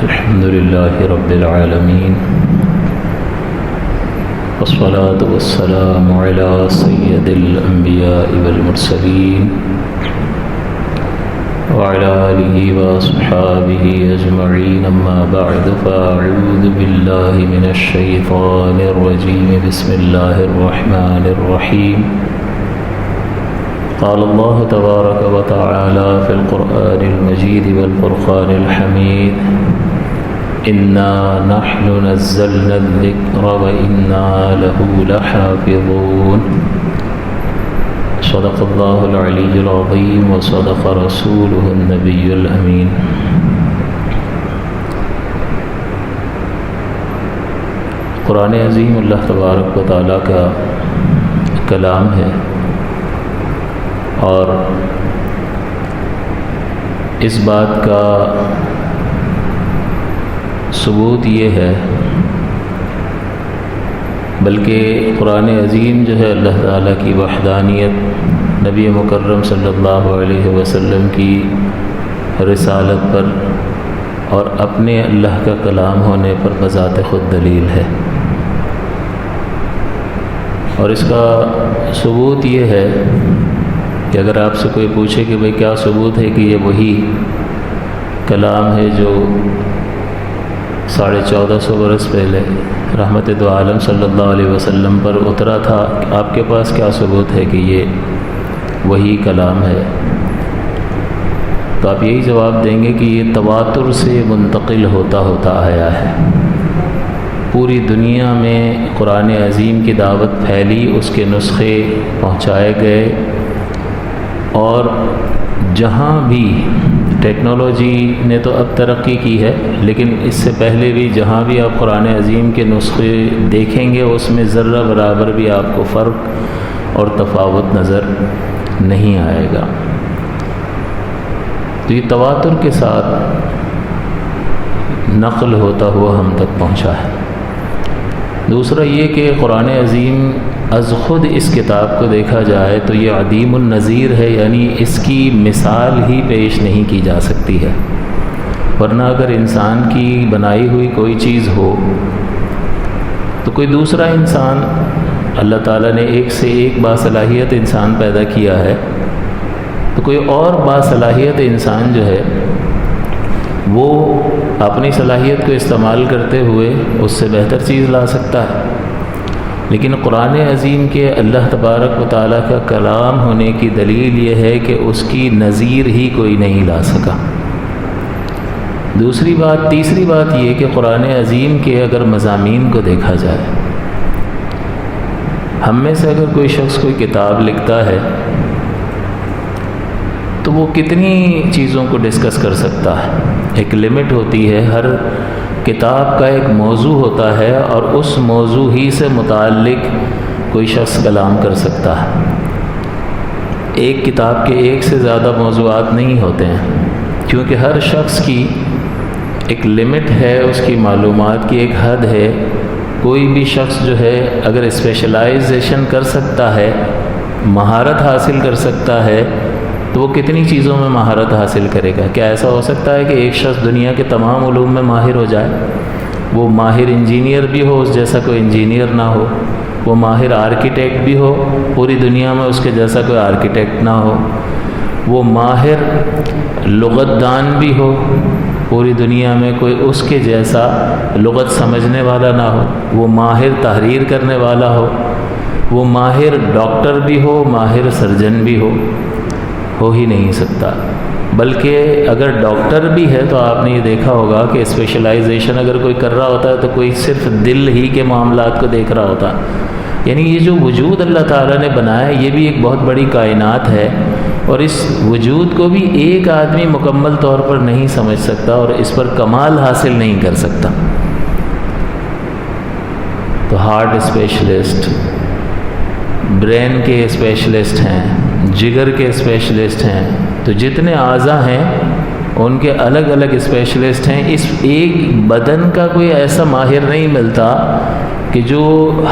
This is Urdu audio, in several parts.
الحمد لله رب العالمين والصلاة والسلام على سيد الأنبياء والمرسلين وعلى آله وأصحابه أجمعين أما بعد فأعوذ بالله من الشيطان الرجيم بسم الله الرحمن الرحيم قال الله تبارك وتعالى في القرآن المجيد والفرقان الحميد إنا نحن نزلنا الذكر وإنا له لحافظون صدق الله العلي العظيم وصدق رسوله النبي الأمين۔ قرآن عظیم اللہ تبارک و تعالیٰ کا کلام ہے، اور اس بات کا ثبوت یہ ہے، بلکہ قرآن عظیم جو ہے اللہ تعالیٰ کی وحدانیت، نبی مکرم صلی اللہ علیہ وسلم کی رسالت پر اور اپنے اللہ کا کلام ہونے پر بذات خود دلیل ہے۔ اور اس کا ثبوت یہ ہے کہ اگر آپ سے کوئی پوچھے کہ بھئی کیا ثبوت ہے کہ یہ وہی کلام ہے جو 1450 برس پہلے رحمت دو عالم صلی اللہ علیہ وسلم پر اترا تھا، آپ کے پاس کیا ثبوت ہے کہ یہ وہی کلام ہے؟ تو آپ یہی جواب دیں گے کہ یہ تواتر سے منتقل ہوتا آیا ہے۔ پوری دنیا میں قرآن عظیم کی دعوت پھیلی، اس کے نسخے پہنچائے گئے، اور جہاں بھی ٹیکنالوجی نے تو اب ترقی کی ہے، لیکن اس سے پہلے بھی جہاں بھی آپ قرآن عظیم کے نسخے دیکھیں گے اس میں ذرہ برابر بھی آپ کو فرق اور تفاوت نظر نہیں آئے گا۔ تو یہ تواتر کے ساتھ نقل ہوتا ہوا ہم تک پہنچا ہے۔ دوسرا یہ کہ قرآن عظیم از خود اس کتاب کو دیکھا جائے تو یہ عدیم النظیر ہے، یعنی اس کی مثال ہی پیش نہیں کی جا سکتی ہے۔ ورنہ اگر انسان کی بنائی ہوئی کوئی چیز ہو تو کوئی دوسرا انسان، اللہ تعالیٰ نے ایک سے ایک باصلاحیت انسان پیدا کیا ہے، تو کوئی اور باصلاحیت انسان جو ہے وہ اپنی صلاحیت کو استعمال کرتے ہوئے اس سے بہتر چیز لا سکتا ہے، لیکن قرآن عظیم کے اللہ تبارک و تعالیٰ کا کلام ہونے کی دلیل یہ ہے کہ اس کی نظیر ہی کوئی نہیں لا سکا۔ تیسری بات یہ کہ قرآن عظیم کے اگر مضامین کو دیکھا جائے، ہم میں سے اگر کوئی شخص کوئی کتاب لکھتا ہے تو وہ کتنی چیزوں کو ڈسکس کر سکتا ہے؟ ایک لمٹ ہوتی ہے، ہر کتاب کا ایک موضوع ہوتا ہے اور اس موضوع ہی سے متعلق کوئی شخص کلام کر سکتا ہے۔ ایک کتاب کے ایک سے زیادہ موضوعات نہیں ہوتے ہیں، کیونکہ ہر شخص کی ایک لمٹ ہے، اس کی معلومات کی ایک حد ہے۔ کوئی بھی شخص جو ہے اگر اسپیشلائزیشن کر سکتا ہے، مہارت حاصل کر سکتا ہے، تو وہ کتنی چیزوں میں مہارت حاصل کرے گا؟ کیا ایسا ہو سکتا ہے کہ ایک شخص دنیا کے تمام علوم میں ماہر ہو جائے؟ وہ ماہر انجینئر بھی ہو، اس جیسا کوئی انجینئر نہ ہو، وہ ماہر آرکیٹیکٹ بھی ہو، پوری دنیا میں اس کے جیسا کوئی آرکیٹیکٹ نہ ہو، وہ ماہر لغت دان بھی ہو، پوری دنیا میں کوئی اس کے جیسا لغت سمجھنے والا نہ ہو، وہ ماہر تحریر کرنے والا ہو، وہ ماہر ڈاکٹر بھی ہو، ماہر سرجن بھی ہو ہی نہیں سکتا۔ بلکہ اگر ڈاکٹر بھی ہے تو آپ نے یہ دیکھا ہوگا کہ اسپیشلائزیشن اگر کوئی کر رہا ہوتا ہے تو کوئی صرف دل ہی کے معاملات کو دیکھ رہا ہوتا ہے۔ یعنی یہ جو وجود اللہ تعالیٰ نے بنایا ہے یہ بھی ایک بہت بڑی کائنات ہے، اور اس وجود کو بھی ایک آدمی مکمل طور پر نہیں سمجھ سکتا اور اس پر کمال حاصل نہیں کر سکتا۔ تو ہارٹ اسپیشلسٹ، برین کے اسپیشلسٹ ہیں، جگر کے اسپیشلسٹ ہیں، تو جتنے اعضاء ہیں ان کے الگ الگ اسپیشلسٹ ہیں۔ اس ایک بدن کا کوئی ایسا ماہر نہیں ملتا کہ جو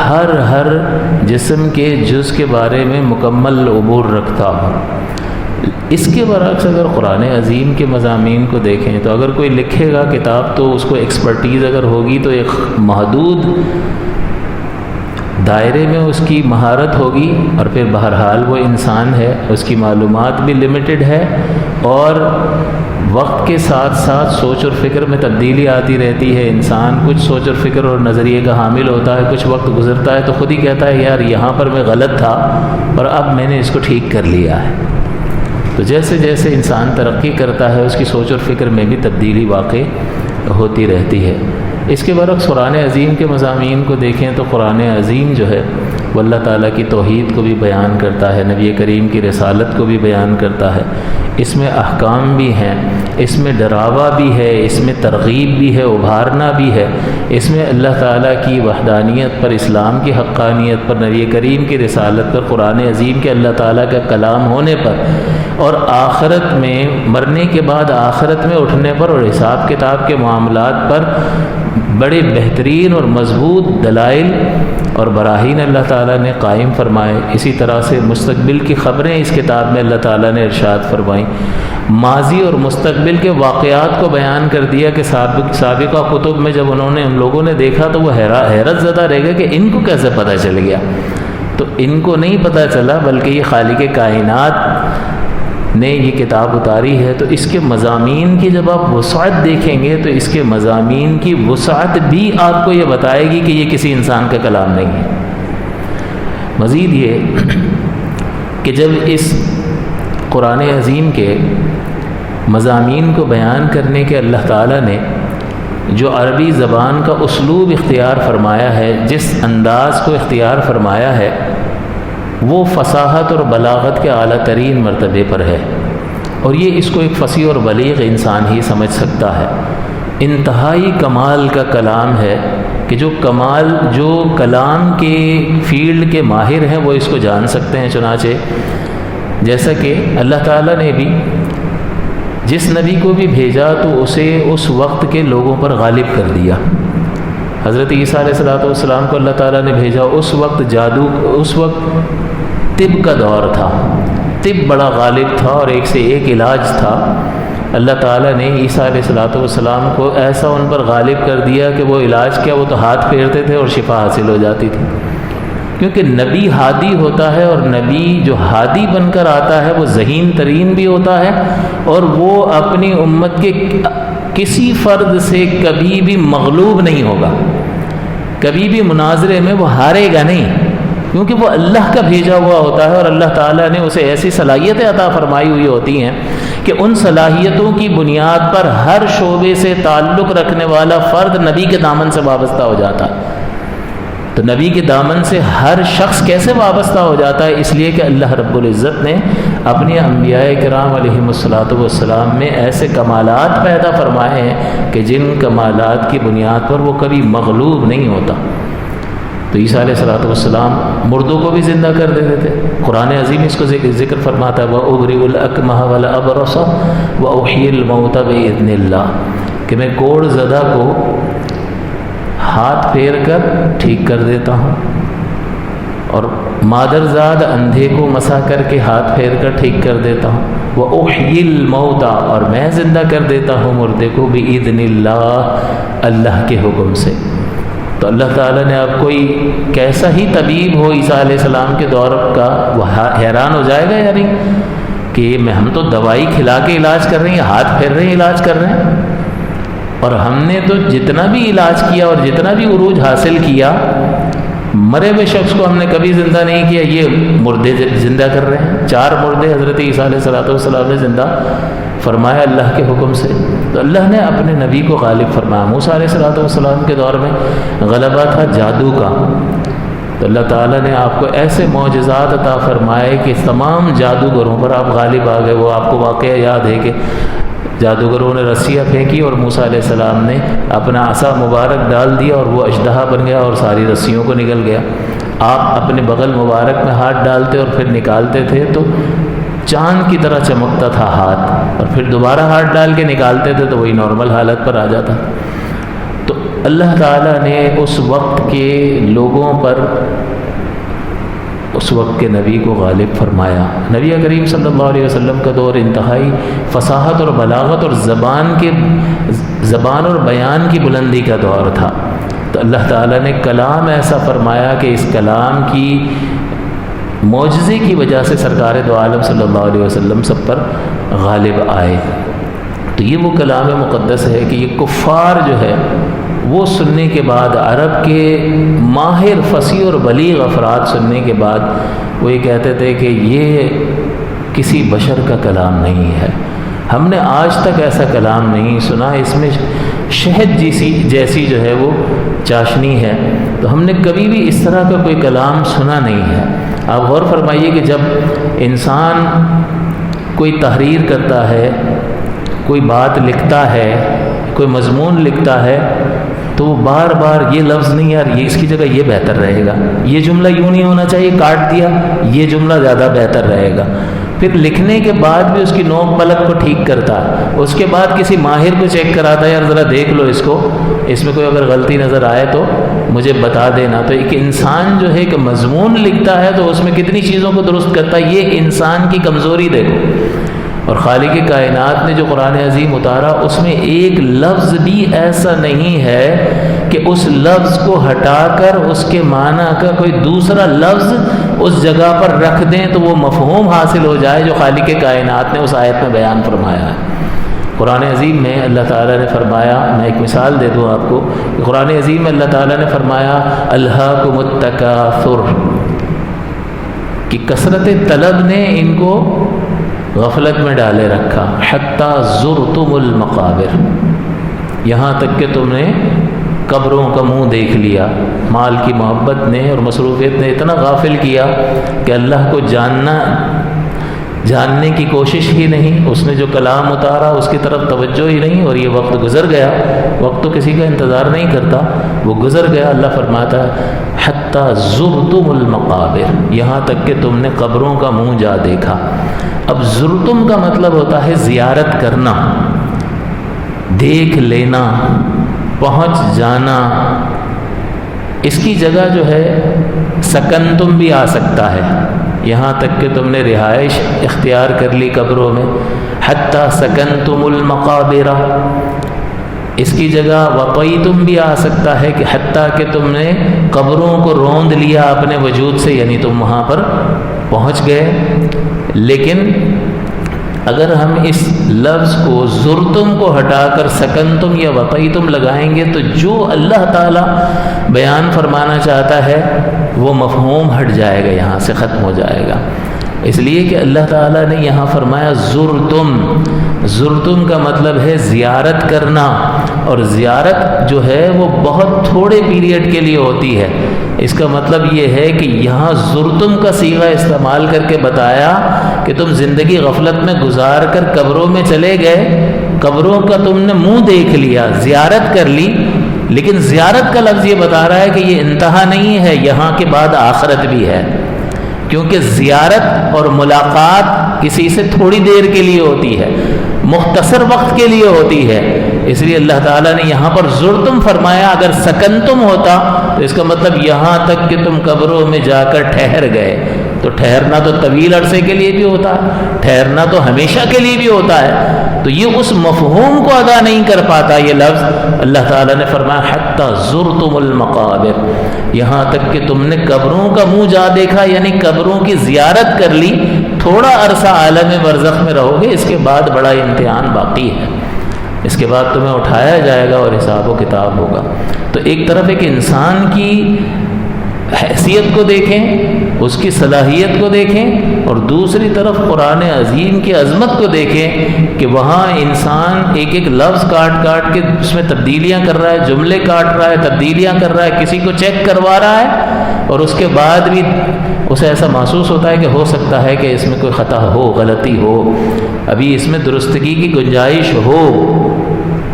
ہر جسم کے جز کے بارے میں مکمل عبور رکھتا ہو۔ اس کے برعکس اگر قرآن عظیم کے مضامین کو دیکھیں تو اگر کوئی لکھے گا کتاب تو اس کو ایکسپرٹیز اگر ہوگی تو ایک محدود دائرے میں اس کی مہارت ہوگی، اور پھر بہرحال وہ انسان ہے، اس کی معلومات بھی لمیٹڈ ہے، اور وقت کے ساتھ ساتھ سوچ اور فکر میں تبدیلی آتی رہتی ہے۔ انسان کچھ سوچ اور فکر اور نظریے کا حامل ہوتا ہے، کچھ وقت گزرتا ہے تو خود ہی کہتا ہے یار یہاں پر میں غلط تھا اور اب میں نے اس کو ٹھیک کر لیا ہے۔ تو جیسے جیسے انسان ترقی کرتا ہے اس کی سوچ اور فکر میں بھی تبدیلی واقع ہوتی رہتی ہے۔ اس کے برعکس قرآن عظیم کے مضامین کو دیکھیں تو قرآن عظیم جو ہے وہ اللہ تعالیٰ کی توحید کو بھی بیان کرتا ہے، نبی کریم کی رسالت کو بھی بیان کرتا ہے۔ اس میں احکام بھی ہیں، اس میں ڈراوا بھی ہے، اس میں ترغیب بھی ہے، ابھارنا بھی ہے، اس میں اللہ تعالیٰ کی وحدانیت پر، اسلام کی حقانیت پر، نبی کریم کی رسالت پر، قرآن عظیم کے اللہ تعالیٰ کا کلام ہونے پر، اور آخرت میں مرنے کے بعد آخرت میں اٹھنے پر اور حساب کتاب کے معاملات پر بڑے بہترین اور مضبوط دلائل اور براہین اللہ تعالیٰ نے قائم فرمائے۔ اسی طرح سے مستقبل کی خبریں اس کتاب میں اللہ تعالیٰ نے ارشاد فرمائیں، ماضی اور مستقبل کے واقعات کو بیان کر دیا کہ سابقہ کتب میں جب انہوں نے ان لوگوں نے دیکھا تو وہ حیرت زدہ رہ گئے کہ ان کو کیسے پتہ چل گیا۔ تو ان کو نہیں پتہ چلا بلکہ یہ خالق کائنات نے یہ کتاب اتاری ہے۔ تو اس کے مضامین کی جب آپ وسعت دیکھیں گے تو اس کے مضامین کی وسعت بھی آپ کو یہ بتائے گی کہ یہ کسی انسان کا کلام نہیں ہے۔ مزید یہ کہ جب اس قرآن عظیم کے مضامین کو بیان کرنے کے اللہ تعالیٰ نے جو عربی زبان کا اسلوب اختیار فرمایا ہے، جس انداز کو اختیار فرمایا ہے، وہ فصاحت اور بلاغت کے اعلیٰ ترین مرتبے پر ہے، اور یہ اس کو ایک فصیح اور بلیغ انسان ہی سمجھ سکتا ہے۔ انتہائی کمال کا کلام ہے کہ جو کلام کے فیلڈ کے ماہر ہیں وہ اس کو جان سکتے ہیں۔ چنانچہ جیسا کہ اللہ تعالیٰ نے بھی جس نبی کو بھی بھیجا تو اسے اس وقت کے لوگوں پر غالب کر دیا۔ حضرت عیسیٰ علیہ السلام کو اللہ تعالیٰ نے بھیجا، اس وقت طب کا دور تھا، طب بڑا غالب تھا اور ایک سے ایک علاج تھا۔ اللہ تعالیٰ نے عیسیٰ علیہ السلام کو ایسا ان پر غالب کر دیا کہ وہ علاج کیا، وہ تو ہاتھ پھیرتے تھے اور شفا حاصل ہو جاتی تھی، کیونکہ نبی ہادی ہوتا ہے، اور نبی جو ہادی بن کر آتا ہے وہ ذہین ترین بھی ہوتا ہے، اور وہ اپنی امت کے کسی فرد سے کبھی بھی مغلوب نہیں ہوگا، کبھی بھی مناظرے میں وہ ہارے گا نہیں، کیونکہ وہ اللہ کا بھیجا ہوا ہوتا ہے، اور اللہ تعالیٰ نے اسے ایسی صلاحیتیں عطا فرمائی ہوئی ہوتی ہیں کہ ان صلاحیتوں کی بنیاد پر ہر شعبے سے تعلق رکھنے والا فرد نبی کے دامن سے وابستہ ہو جاتا ہے۔ تو نبی کے دامن سے ہر شخص کیسے وابستہ ہو جاتا ہے؟ اس لیے کہ اللہ رب العزت نے اپنے انبیاء کرام علیہم السلام میں ایسے کمالات پیدا فرمائے ہیں کہ جن کمالات کی بنیاد پر وہ کبھی مغلوب نہیں ہوتا۔ تو عیسیٰ علیہ السلام مردوں کو بھی زندہ کر دیتے تھے۔ قرآن عظیم اس کو ذکر فرماتا ہے وَأُبْرِئُ الْأَكْمَحَ وَالْأَبْرَصَ وَأُحْيِي الْمَوْتَ بِإِذْنِ اللَّهِ، کہ میں کوڑ زدہ کو ہاتھ پھیر کر ٹھیک کر دیتا ہوں، اور مادرزاد اندھے کو مسح کر کے ہاتھ پھیر کر ٹھیک کر دیتا ہوں، وَأُحْيِي الْمَوْتَ، اور میں زندہ کر دیتا ہوں مردے کو، بِإِذْنِ اللَّهِ، اللہ کے حکم سے۔ تو اللہ تعالیٰ نے اب کوئی کیسا ہی طبیب ہو عیسیٰ علیہ السلام کے دور کا، وہ حیران ہو جائے گا یعنی کہ ہم تو دوائی کھلا کے علاج کر رہے ہیں، ہاتھ پھیر رہے ہیں علاج کر رہے ہیں، اور ہم نے تو جتنا بھی علاج کیا اور جتنا بھی عروج حاصل کیا، مرے ہوئے شخص کو ہم نے کبھی زندہ نہیں کیا، یہ مردے زندہ کر رہے ہیں۔ 4 مردے حضرت عیسیٰ علیہ السلام نے زندہ فرمایا اللہ کے حکم سے۔ تو اللہ نے اپنے نبی کو غالب فرمایا۔ موسیٰ علیہ السلام کے دور میں غلبہ تھا جادو کا، تو اللہ تعالیٰ نے آپ کو ایسے معجزات عطا فرمائے کہ تمام جادوگروں پر آپ غالب آ گئے۔ وہ آپ کو واقعہ یاد ہے کہ جادوگروں نے رسیاں پھینکی اور موسیٰ علیہ السلام نے اپنا عصا مبارک ڈال دیا اور وہ اژدہا بن گیا اور ساری رسیوں کو نگل گیا۔ آپ اپنے بغل مبارک میں ہاتھ ڈالتے اور پھر نکالتے تھے تو چاند کی طرح چمکتا تھا ہاتھ، اور پھر دوبارہ ہاتھ ڈال کے نکالتے تھے تو وہی نارمل حالت پر آ جاتا۔ تو اللہ تعالیٰ نے اس وقت کے لوگوں پر اس وقت کے نبی کو غالب فرمایا۔ نبی کریم صلی اللہ علیہ وسلم کا دور انتہائی فصاحت اور بلاغت اور زبان اور بیان کی بلندی کا دور تھا، تو اللہ تعالیٰ نے کلام ایسا فرمایا کہ اس کلام کی معجزے کی وجہ سے سرکار دو عالم صلی اللہ علیہ وسلم سب پر غالب آئے۔ تو یہ وہ کلام مقدس ہے کہ یہ کفار جو ہے وہ سننے کے بعد، عرب کے ماہر فصیح اور بلیغ افراد سننے کے بعد وہ یہ کہتے تھے کہ یہ کسی بشر کا کلام نہیں ہے، ہم نے آج تک ایسا کلام نہیں سنا، اس میں شہد جیسی جو ہے وہ چاشنی ہے، تو ہم نے کبھی بھی اس طرح کا کوئی کلام سنا نہیں ہے۔ آپ غور فرمائیے کہ جب انسان کوئی تحریر کرتا ہے، کوئی بات لکھتا ہے، کوئی مضمون لکھتا ہے، تو وہ بار بار یہ لفظ نہیں، یار یہ اس کی جگہ یہ بہتر رہے گا، یہ جملہ یوں نہیں ہونا چاہیے، کاٹ دیا، یہ جملہ زیادہ بہتر رہے گا۔ پھر لکھنے کے بعد بھی اس کی نوک پلک کو ٹھیک کرتا ہے، اس کے بعد کسی ماہر کو چیک کراتا ہے، یار ذرا دیکھ لو اس کو، اس میں کوئی اگر غلطی نظر آئے تو مجھے بتا دینا۔ تو ایک انسان جو ہے کہ مضمون لکھتا ہے تو اس میں کتنی چیزوں کو درست کرتا ہے، یہ انسان کی کمزوری دیکھو۔ اور خالق کائنات نے جو قرآن عظیم اتارا اس میں ایک لفظ بھی ایسا نہیں ہے کہ اس لفظ کو ہٹا کر اس کے معنی کا کوئی دوسرا لفظ اس جگہ پر رکھ دیں تو وہ مفہوم حاصل ہو جائے جو خالق کائنات نے اس آیت میں بیان فرمایا ہے۔ قرآن عظیم میں اللہ تعالیٰ نے فرمایا، میں ایک مثال دے دوں آپ کو، کہ قرآن عظیم میں اللہ تعالیٰ نے فرمایا الہاکم التکاثر، کہ کثرت طلب نے ان کو غفلت میں ڈالے رکھا، حتی زرتم المقابر، یہاں تک کہ تم نے قبروں کا منہ دیکھ لیا۔ مال کی محبت نے اور مصروفیت نے اتنا غافل کیا کہ اللہ کو جاننے کی کوشش ہی نہیں، اس نے جو کلام اتارا اس کی طرف توجہ ہی نہیں، اور یہ وقت گزر گیا۔ وقت تو کسی کا انتظار نہیں کرتا، وہ گزر گیا۔ اللہ فرماتا ہے حتی زرتم المقابر، یہاں تک کہ تم نے قبروں کا منہ جا دیکھا۔ اب زرتم کا مطلب ہوتا ہے زیارت کرنا، دیکھ لینا، پہنچ جانا۔ اس کی جگہ جو ہے سکنتم بھی آ سکتا ہے، یہاں تک کہ تم نے رہائش اختیار کر لی قبروں میں، حتی سکنتم المقابر۔ اس کی جگہ وطیتم بھی آ سکتا ہے کہ حتیٰ کہ تم نے قبروں کو روند لیا اپنے وجود سے، یعنی تم وہاں پر پہنچ گئے۔ لیکن اگر ہم اس لفظ کو زرتم کو ہٹا کر سکنتم یا وطیتم لگائیں گے تو جو اللہ تعالیٰ بیان فرمانا چاہتا ہے وہ مفہوم ہٹ جائے گا، یہاں سے ختم ہو جائے گا۔ اس لیے کہ اللہ تعالیٰ نے یہاں فرمایا زرتم، زرتم کا مطلب ہے زیارت کرنا، اور زیارت جو ہے وہ بہت تھوڑے پیریڈ کے لیے ہوتی ہے۔ اس کا مطلب یہ ہے کہ یہاں زرتم کا صیغہ استعمال کر کے بتایا کہ تم زندگی غفلت میں گزار کر قبروں میں چلے گئے، قبروں کا تم نے منہ دیکھ لیا، زیارت کر لی، لیکن زیارت کا لفظ یہ بتا رہا ہے کہ یہ انتہا نہیں ہے، یہاں کے بعد آخرت بھی ہے، کیونکہ زیارت اور ملاقات کسی سے تھوڑی دیر کے لیے ہوتی ہے، مختصر وقت کے لیے ہوتی ہے۔ اس لیے اللہ تعالیٰ نے یہاں پر زرتم فرمایا، اگر سکنتم ہوتا تو اس کا مطلب یہاں تک کہ تم قبروں میں جا کر ٹھہر گئے۔ تو ٹھہرنا تو طویل عرصے کے لیے بھی ہوتا ہے، ٹھہرنا تو ہمیشہ کے لیے بھی ہوتا ہے، تو یہ اس مفہوم کو ادا نہیں کر پاتا یہ لفظ۔ اللہ تعالیٰ نے فرمایا حتی زرتم المقابر، یہاں تک کہ تم نے قبروں کا منہ جا دیکھا، یعنی قبروں کی زیارت کر لی۔ تھوڑا عرصہ عالم برزخ میں رہو گے، اس کے بعد بڑا امتحان باقی ہے، اس کے بعد تمہیں اٹھایا جائے گا اور حساب و کتاب ہوگا۔ تو ایک طرف ایک انسان کی حیثیت کو دیکھیں، اس کی صلاحیت کو دیکھیں، اور دوسری طرف قرآن عظیم کی عظمت کو دیکھیں کہ وہاں انسان ایک ایک لفظ کاٹ کاٹ کے اس میں تبدیلیاں کر رہا ہے، جملے کاٹ رہا ہے، تبدیلیاں کر رہا ہے، کسی کو چیک کروا رہا ہے، اور اس کے بعد بھی اسے ایسا محسوس ہوتا ہے کہ ہو سکتا ہے کہ اس میں کوئی خطا ہو، غلطی ہو، ابھی اس میں درستگی کی گنجائش ہو۔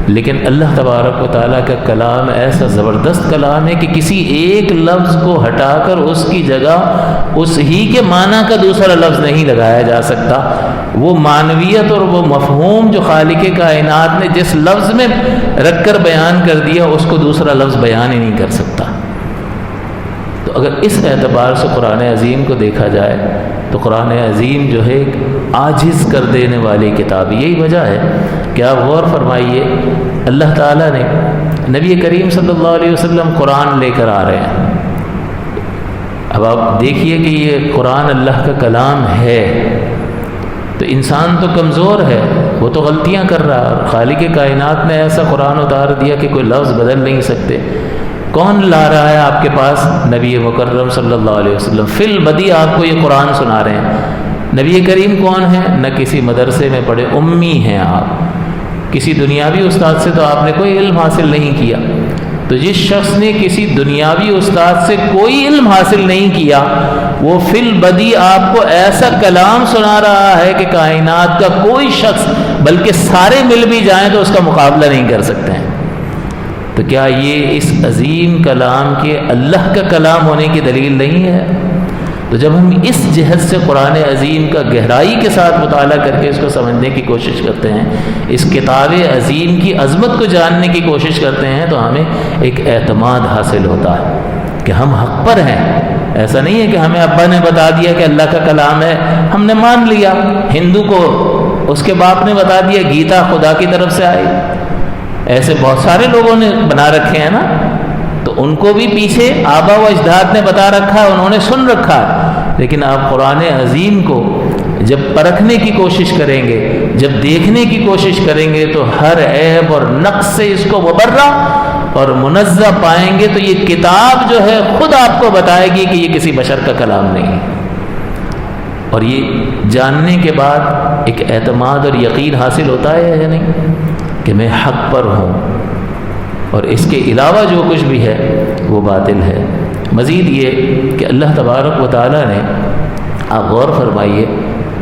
لیکن اللہ تبارک و تعالیٰ کا کلام ایسا زبردست کلام ہے کہ کسی ایک لفظ کو ہٹا کر اس کی جگہ اس ہی کے معنی کا دوسرا لفظ نہیں لگایا جا سکتا۔ وہ معنویت اور وہ مفہوم جو خالق کائنات نے جس لفظ میں رکھ کر بیان کر دیا، اس کو دوسرا لفظ بیان ہی نہیں کر سکتا۔ تو اگر اس اعتبار سے قرآن عظیم کو دیکھا جائے تو قرآن عظیم جو ہے ایک عاجز کر دینے والی کتاب، یہی وجہ ہے کہ آپ غور فرمائیے، اللہ تعالیٰ نے نبی کریم صلی اللہ علیہ وسلم قرآن لے کر آ رہے ہیں. اب آپ دیکھیے کہ یہ قرآن اللہ کا کلام ہے، تو انسان تو کمزور ہے، وہ تو غلطیاں کر رہا ہے. خالق کائنات نے ایسا قرآن اتار دیا کہ کوئی لفظ بدل نہیں سکتے. کون لا رہا ہے آپ کے پاس؟ نبی مکرم صلی اللہ علیہ وسلم فی البدی آپ کو یہ قرآن سنا رہے ہیں. نبی کریم کون ہیں؟ نہ کسی مدرسے میں پڑھے، امی ہیں آپ. کسی دنیاوی استاد سے تو آپ نے کوئی علم حاصل نہیں کیا. تو جس شخص نے کسی دنیاوی استاد سے کوئی علم حاصل نہیں کیا، وہ فی البدی آپ کو ایسا کلام سنا رہا ہے کہ کائنات کا کوئی شخص، بلکہ سارے مل بھی جائیں تو اس کا مقابلہ نہیں کر سکتے ہیں. تو کیا یہ اس عظیم کلام کے اللہ کا کلام ہونے کی دلیل نہیں ہے؟ تو جب ہم اس جہت سے قرآن عظیم کا گہرائی کے ساتھ مطالعہ کر کے اس کو سمجھنے کی کوشش کرتے ہیں، اس کتاب عظیم کی عظمت کو جاننے کی کوشش کرتے ہیں، تو ہمیں ایک اعتماد حاصل ہوتا ہے کہ ہم حق پر ہیں. ایسا نہیں ہے کہ ہمیں ابا نے بتا دیا کہ اللہ کا کلام ہے، ہم نے مان لیا. ہندو کو اس کے باپ نے بتا دیا گیتا خدا کی طرف سے آئی. ایسے بہت سارے لوگوں نے بنا رکھے ہیں نا، تو ان کو بھی پیچھے آبا و اجداد نے بتا رکھا ہے، انہوں نے سن رکھا ہے. لیکن آپ قرآن عظیم کو جب پرکھنے کی کوشش کریں گے، جب دیکھنے کی کوشش کریں گے، تو ہر عیب اور نقص سے اس کو مبرہ اور منزہ پائیں گے. تو یہ کتاب جو ہے خود آپ کو بتائے گی کہ یہ کسی بشر کا کلام نہیں ہے. اور یہ جاننے کے بعد ایک اعتماد اور یقین حاصل ہوتا ہے یا نہیں کہ میں حق پر ہوں، اور اس کے علاوہ جو کچھ بھی ہے وہ باطل ہے. مزید یہ کہ اللہ تبارک و تعالیٰ نے، آپ غور فرمائیے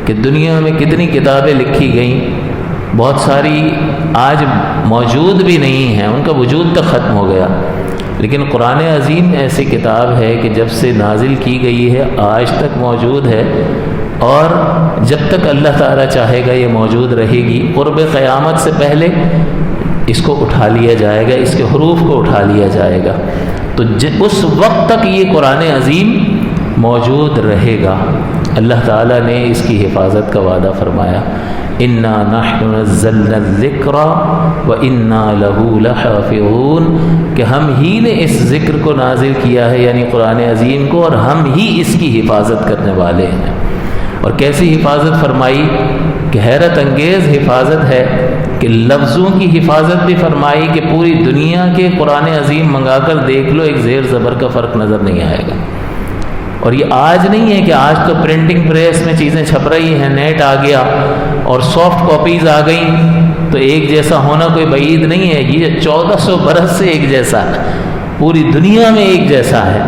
کہ دنیا میں کتنی کتابیں لکھی گئیں، بہت ساری آج موجود بھی نہیں ہیں، ان کا وجود تک ختم ہو گیا. لیکن قرآن عظیم ایسی کتاب ہے کہ جب سے نازل کی گئی ہے آج تک موجود ہے، اور جب تک اللہ تعالیٰ چاہے گا یہ موجود رہے گی. قرب قیامت سے پہلے اس کو اٹھا لیا جائے گا، اس کے حروف کو اٹھا لیا جائے گا. تو اس وقت تک یہ قرآن عظیم موجود رہے گا. اللہ تعالیٰ نے اس کی حفاظت کا وعدہ فرمایا، اِنَّا نَحْنُ نَزَّلْنَا الذِّكْرَ وَإِنَّا لَهُ لَحَافِظُونَ، کہ ہم ہی نے اس ذکر کو نازل کیا ہے، یعنی قرآن عظیم کو، اور ہم ہی اس کی حفاظت کرنے والے ہیں. اور کیسی حفاظت فرمائی کہ حیرت انگیز حفاظت ہے کہ لفظوں کی حفاظت بھی فرمائی کہ پوری دنیا کے قرآن عظیم منگا کر دیکھ لو، ایک زیر زبر کا فرق نظر نہیں آئے گا. اور یہ آج نہیں ہے کہ آج تو پرنٹنگ پریس میں چیزیں چھپ رہی ہیں، نیٹ آ گیا اور سافٹ کاپیز آ گئیں، تو ایک جیسا ہونا کوئی بعید نہیں ہے. یہ 1400 برس سے ایک جیسا ہے، پوری دنیا میں ایک جیسا ہے.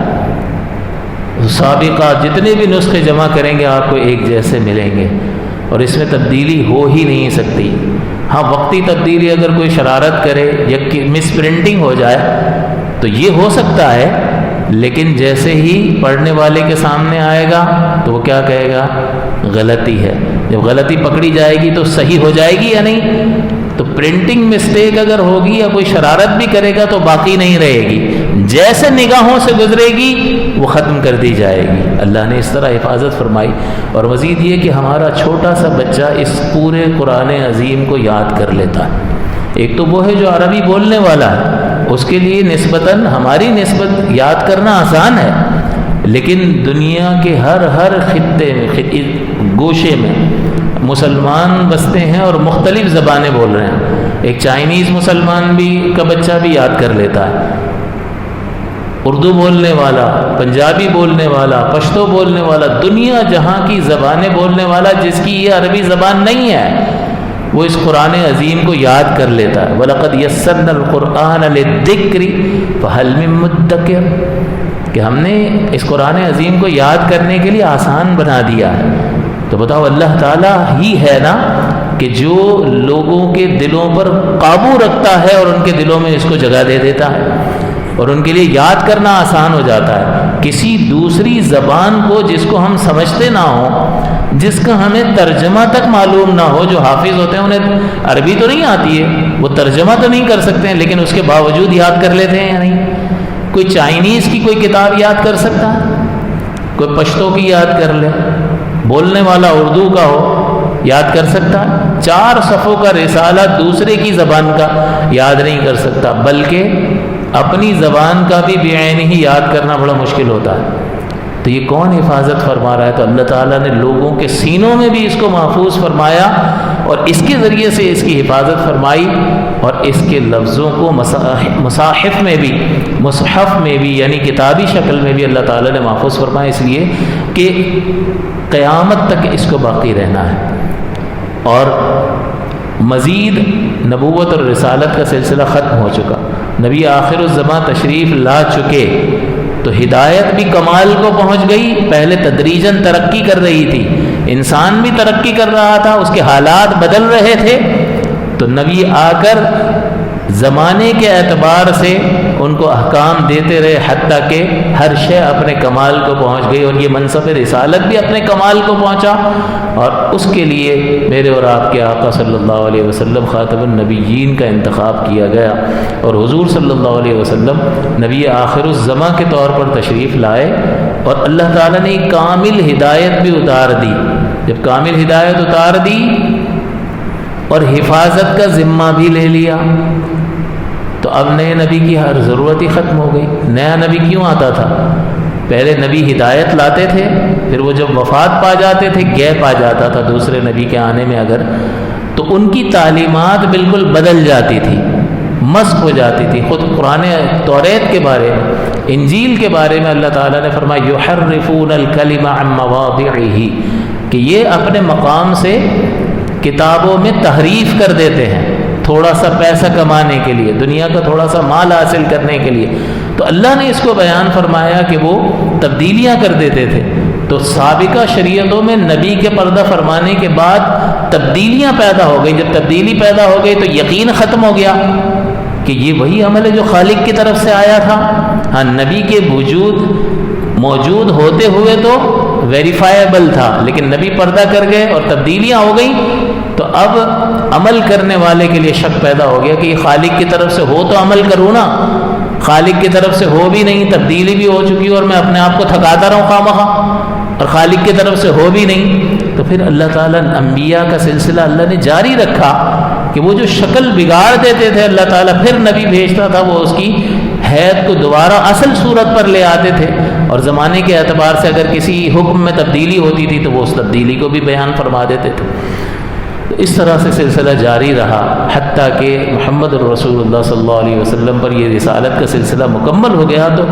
سابقہ جتنے بھی نسخے جمع کریں گے آپ کو ایک جیسے ملیں گے، اور اس میں تبدیلی ہو ہی نہیں سکتی. ہاں وقتی تبدیلی اگر کوئی شرارت کرے یا مس پرنٹنگ ہو جائے تو یہ ہو سکتا ہے، لیکن جیسے ہی پڑھنے والے کے سامنے آئے گا تو وہ کیا کہے گا؟ غلطی ہے. جب غلطی پکڑی جائے گی تو صحیح ہو جائے گی یا نہیں؟ تو پرنٹنگ مسٹیک اگر ہوگی یا کوئی شرارت بھی کرے گا تو باقی نہیں رہے گی، جیسے نگاہوں سے گزرے گی وہ ختم کر دی جائے گی. اللہ نے اس طرح حفاظت فرمائی. اور مزید یہ کہ ہمارا چھوٹا سا بچہ اس پورے قرآن عظیم کو یاد کر لیتا ہے. ایک تو وہ ہے جو عربی بولنے والا ہے، اس کے لیے نسبتاً ہماری نسبت یاد کرنا آسان ہے، لیکن دنیا کے ہر خطے میں، گوشے میں مسلمان بستے ہیں اور مختلف زبانیں بول رہے ہیں. ایک چائنیز مسلمان بھی کا بچہ بھی یاد کر لیتا ہے، اردو بولنے والا، پنجابی بولنے والا، پشتو بولنے والا، دنیا جہاں کی زبانیں بولنے والا جس کی یہ عربی زبان نہیں ہے وہ اس قرآن عظیم کو یاد کر لیتا ہے. وَلَقَدْ يَسَّرْنَا الْقُرْآنَ لِلذِّكْرِ فَهَلْ مِن مُدَّكِرٍ، کہ ہم نے اس قرآن عظیم کو یاد کرنے کے لیے آسان بنا دیا ہے. تو بتاؤ اللہ تعالیٰ ہی ہے نا کہ جو لوگوں کے دلوں پر قابو رکھتا ہے اور ان کے دلوں میں اس کو جگہ دے دیتا ہے اور ان کے لیے یاد کرنا آسان ہو جاتا ہے. کسی دوسری زبان کو جس کو ہم سمجھتے نہ ہوں، جس کا ہمیں ترجمہ تک معلوم نہ ہو، جو حافظ ہوتے ہیں انہیں عربی تو نہیں آتی ہے، وہ ترجمہ تو نہیں کر سکتے ہیں، لیکن اس کے باوجود یاد کر لیتے ہیں یا نہیں؟ کوئی چائنیز کی کوئی کتاب یاد کر سکتا ہے؟ کوئی پشتو کی یاد کر لے، بولنے والا اردو کا ہو، یاد کر سکتا ہے؟ 4 صفحوں کا رسالہ دوسرے کی زبان کا یاد نہیں کر سکتا، بلکہ اپنی زبان کا بھی بعین ہی یاد کرنا بڑا مشکل ہوتا ہے۔ تو یہ کون حفاظت فرما رہا ہے؟ تو اللہ تعالیٰ نے لوگوں کے سینوں میں بھی اس کو محفوظ فرمایا اور اس کے ذریعے سے اس کی حفاظت فرمائی، اور اس کے لفظوں کو مصاحف میں بھی، مصحف میں بھی، یعنی کتابی شکل میں بھی اللہ تعالیٰ نے محفوظ فرمایا، اس لیے کہ قیامت تک اس کو باقی رہنا ہے۔ اور مزید نبوت اور رسالت کا سلسلہ ختم ہو چکا، نبی آخر الزماں تشریف لا چکے، تو ہدایت بھی کمال کو پہنچ گئی۔ پہلے تدریجاً ترقی کر رہی تھی، انسان بھی ترقی کر رہا تھا، اس کے حالات بدل رہے تھے، تو نبی آ کر زمانے کے اعتبار سے ان کو احکام دیتے رہے، حتیٰ کہ ہر شے اپنے کمال کو پہنچ گئی، اور یہ منصب رسالت بھی اپنے کمال کو پہنچا، اور اس کے لیے میرے اور آپ کے آقا صلی اللہ علیہ وسلم خاتم النبیین کا انتخاب کیا گیا، اور حضور صلی اللہ علیہ وسلم نبی آخر الزماں کے طور پر تشریف لائے، اور اللہ تعالیٰ نے کامل ہدایت بھی اتار دی۔ جب کامل ہدایت اتار دی اور حفاظت کا ذمہ بھی لے لیا، تو اب نئے نبی کی ہر ضرورت ہی ختم ہو گئی۔ نیا نبی کیوں آتا تھا؟ پہلے نبی ہدایت لاتے تھے، پھر وہ جب وفات پا جاتے تھے، گیپ آ جاتا تھا دوسرے نبی کے آنے میں اگر، تو ان کی تعلیمات بالکل بدل جاتی تھی، مسخ ہو جاتی تھی۔ خود قرآن توریت کے بارے میں، انجیل کے بارے میں اللہ تعالیٰ نے فرمایا یحرفون الکلم عن مواضعہ، کہ یہ اپنے مقام سے کتابوں میں تحریف کر دیتے ہیں، تھوڑا سا پیسہ کمانے کے لیے، دنیا کا تھوڑا سا مال حاصل کرنے کے لیے۔ تو اللہ نے اس کو بیان فرمایا کہ وہ تبدیلیاں کر دیتے تھے۔ تو سابقہ شریعتوں میں نبی کے پردہ فرمانے کے بعد تبدیلیاں پیدا ہو گئی، جب تبدیلی پیدا ہو گئی تو یقین ختم ہو گیا کہ یہ وہی عمل ہے جو خالق کی طرف سے آیا تھا۔ ہاں، نبی کے موجود ہوتے ہوئے تو ویریفائیبل تھا، لیکن نبی پردہ کر گئے اور تبدیلیاں ہو گئیں، تو اب عمل کرنے والے کے لیے شک پیدا ہو گیا کہ یہ خالق کی طرف سے ہو تو عمل کروں نا، خالق کی طرف سے ہو بھی نہیں، تبدیلی بھی ہو چکی اور میں اپنے آپ کو تھکاتا رہوں خواہ مخواہ، اور خالق کی طرف سے ہو بھی نہیں۔ تو پھر اللہ تعالیٰ نے انبیاء کا سلسلہ اللہ نے جاری رکھا کہ وہ جو شکل بگاڑ دیتے تھے اللہ تعالیٰ پھر نبی بھیجتا تھا، وہ اس کی حیت کو دوبارہ اصل صورت پر لے آتے تھے، اور زمانے کے اعتبار سے اگر کسی حکم میں تبدیلی ہوتی تھی تو وہ اس تبدیلی کو بھی بیان فرما دیتے تھے۔ تو اس طرح سے سلسلہ جاری رہا حتیٰ کہ محمد الرسول اللہ صلی اللہ علیہ وسلم پر یہ رسالت کا سلسلہ مکمل ہو گیا۔ تو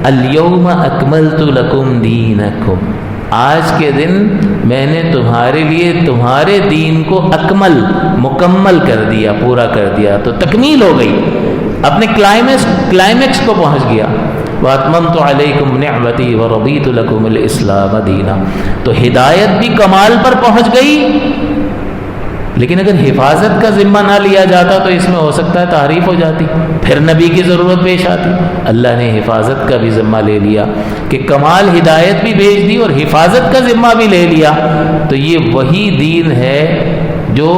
الیوم اکملت لکم دینکم، آج کے دن میں نے تمہارے لیے تمہارے دین کو مکمل کر دیا، پورا کر دیا، تو تکمیل ہو گئی، اپنے کلائمیکس کو پہنچ گیا۔ وَأَتْمَمْتُ عَلَيْكُمْ نِعْمَتِي وَرَضِيتُ لَكُمُ الْإِسْلَامَ دِينًا، تو ہدایت بھی کمال پر پہنچ گئی، لیکن اگر حفاظت کا ذمہ نہ لیا جاتا تو اس میں ہو سکتا ہے تحریف ہو جاتی، پھر نبی کی ضرورت پیش آتی۔ اللہ نے حفاظت کا بھی ذمہ لے لیا کہ کمال ہدایت بھی بھیج دی اور حفاظت کا ذمہ بھی لے لیا۔ تو یہ وہی دین ہے جو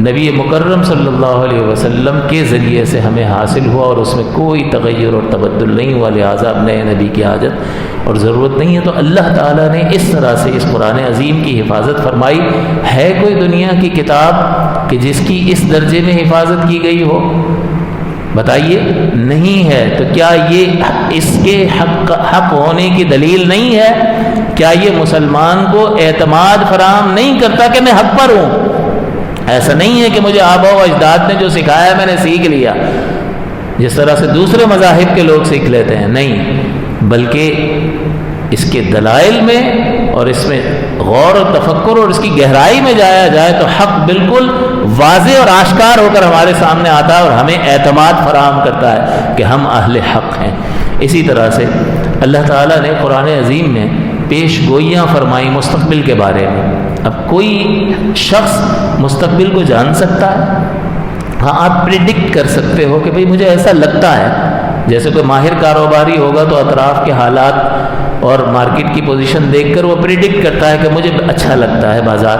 نبی مکرم صلی اللہ علیہ وسلم کے ذریعے سے ہمیں حاصل ہوا، اور اس میں کوئی تغیر اور تبدل نہیں ہوا، لہٰذا اب نئے نبی کی حاجت اور ضرورت نہیں ہے۔ تو اللہ تعالیٰ نے اس طرح سے اس قرآن عظیم کی حفاظت فرمائی۔ ہے کوئی دنیا کی کتاب کہ جس کی اس درجے میں حفاظت کی گئی ہو؟ بتائیے، نہیں ہے۔ تو کیا یہ اس کے حق ہونے کی دلیل نہیں ہے؟ کیا یہ مسلمان کو اعتماد فراہم نہیں کرتا کہ میں حق پر ہوں؟ ایسا نہیں ہے کہ مجھے آبا و اجداد نے جو سکھایا میں نے سیکھ لیا، جس طرح سے دوسرے مذاہب کے لوگ سیکھ لیتے ہیں، نہیں، بلکہ اس کے دلائل میں اور اس میں غور و تفکر اور اس کی گہرائی میں جایا جائے تو حق بالکل واضح اور آشکار ہو کر ہمارے سامنے آتا ہے اور ہمیں اعتماد فراہم کرتا ہے کہ ہم اہل حق ہیں۔ اسی طرح سے اللہ تعالیٰ نے قرآن عظیم میں پیش گوئیاں فرمائی مستقبل کے بارے میں۔ اب کوئی شخص مستقبل کو جان سکتا ہے؟ ہاں، آپ پریڈکٹ کر سکتے ہو کہ بھئی مجھے ایسا لگتا ہے، جیسے کوئی ماہر کاروباری ہوگا تو اطراف کے حالات اور مارکیٹ کی پوزیشن دیکھ کر وہ پریڈکٹ کرتا ہے کہ مجھے اچھا لگتا ہے بازار،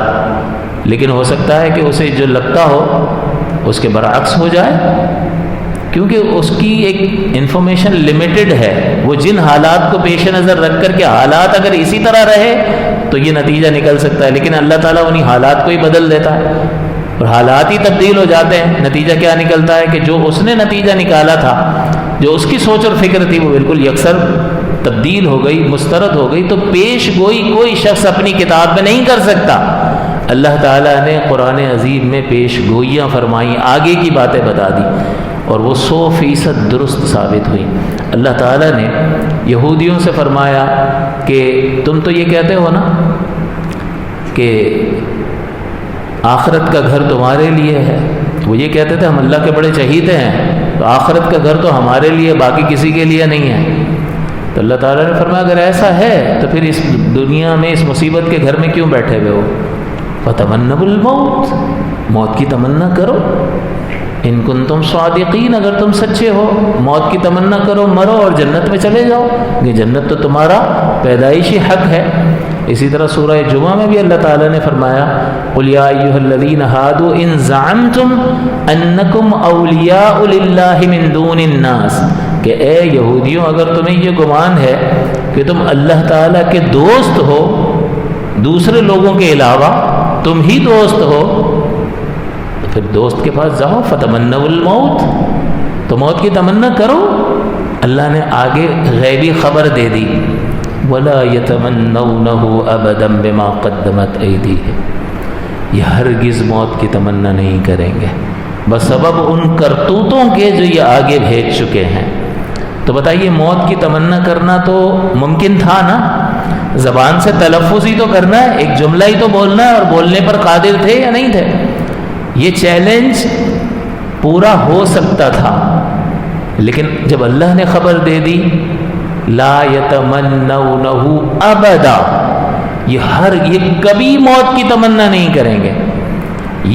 لیکن ہو سکتا ہے کہ اسے جو لگتا ہو اس کے برعکس ہو جائے۔ کیونکہ اس کی ایک انفارمیشن لمیٹڈ ہے. وہ جن حالات کو پیش نظر رکھ کر کے حالات اگر اسی طرح رہے تو یہ نتیجہ نکل سکتا ہے، لیکن اللہ تعالیٰ انہی حالات کو ہی بدل دیتا ہے اور حالات ہی تبدیل ہو جاتے ہیں. نتیجہ کیا نکلتا ہے کہ جو اس نے نتیجہ نکالا تھا، جو اس کی سوچ اور فکر تھی، وہ بالکل یکسر تبدیل ہو گئی، مسترد ہو گئی. تو پیش گوئی کوئی شخص اپنی کتاب میں نہیں کر سکتا. اللہ تعالیٰ نے قرآن عظیم میں پیش گوئیاں فرمائیں، آگے کی باتیں بتا دی، اور وہ 100% درست ثابت ہوئی. اللہ تعالیٰ نے یہودیوں سے فرمایا کہ تم تو یہ کہتے ہو نا کہ آخرت کا گھر تمہارے لیے ہے. وہ یہ کہتے تھے ہم اللہ کے بڑے چہیتے ہیں، تو آخرت کا گھر تو ہمارے لیے، باقی کسی کے لیے نہیں ہے. تو اللہ تعالیٰ نے فرمایا اگر ایسا ہے تو پھر اس دنیا میں اس مصیبت کے گھر میں کیوں بیٹھے ہوئے ہو؟ فَتَمَنَّوُا الْمَوْتَ، موت کی تمنا کرو. ان کنتم صادقین، اگر تم سچے ہو موت کی تمنا کرو، مرو اور جنت میں چلے جاؤ، یہ جنت تو تمہارا پیدائشی حق ہے. اسی طرح سورہ جمعہ میں بھی اللہ تعالیٰ نے فرمایا قُلْ يَا أَيُّهَا الَّذِينَ هَادُوا إِن زَعَمْتُمْ أَنَّكُمْ أَوْلِيَاءُ لِلَّهِ مِن دُونِ النَّاسِ، کہ اے یہودیوں اگر تمہیں یہ گمان ہے کہ تم اللہ تعالیٰ کے دوست ہو دوسرے لوگوں کے علاوہ، تم ہی دوست ہو، تو پھر دوست کے پاس جاؤ. فَتَمَنَّوُا الْمَوْتَ، تو موت کی تمنا کرو. اللہ نے آگے غیبی خبر دے دی وَلَا يَتَمَنَّوْنَهُ أَبَدًا بِمَا قَدَّمَتْ أَيْدِيهِمْ، یہ ہرگز موت کی تمنا نہیں کریں گے بسبب ان کرتوتوں کے جو یہ آگے بھیج چکے ہیں. تو بتائیے موت کی تمنا کرنا تو ممکن تھا نا، زبان سے تلفظ ہی تو کرنا ہے، ایک جملہ ہی تو بولنا ہے، اور بولنے پر قادر تھے یا نہیں تھے؟ یہ چیلنج پورا ہو سکتا تھا، لیکن جب اللہ نے خبر دے دی لا یتمنونہ ابدا، یہ کبھی موت کی تمنا نہیں کریں گے.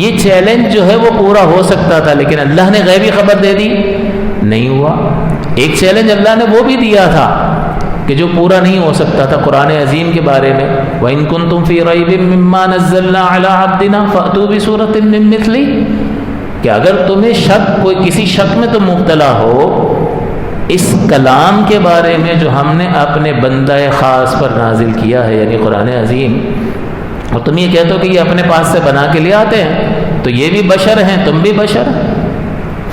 یہ چیلنج جو ہے وہ پورا ہو سکتا تھا، لیکن اللہ نے غیبی خبر دے دی، نہیں ہوا. ایک چیلنج اللہ نے وہ بھی دیا تھا کہ جو پورا نہیں ہو سکتا تھا قرآن عظیم کے بارے میں، وَإِن كُنتُمْ فِي رَيْبٍ مِّمَّا نَزَّلْنَا عَلَىٰ عَبْدِنَا فَأْتُوا بِسُورَةٍ مِّن مِّثْلِهِ، کہ اگر تمہیں کوئی کسی شک میں تم مبتلا ہو اس کلام کے بارے میں جو ہم نے اپنے بندہ خاص پر نازل کیا ہے، یعنی قرآن عظیم، اور تم یہ کہتے ہو کہ یہ اپنے پاس سے بنا کے لے آتے ہیں، تو یہ بھی بشر ہیں، تم بھی بشر،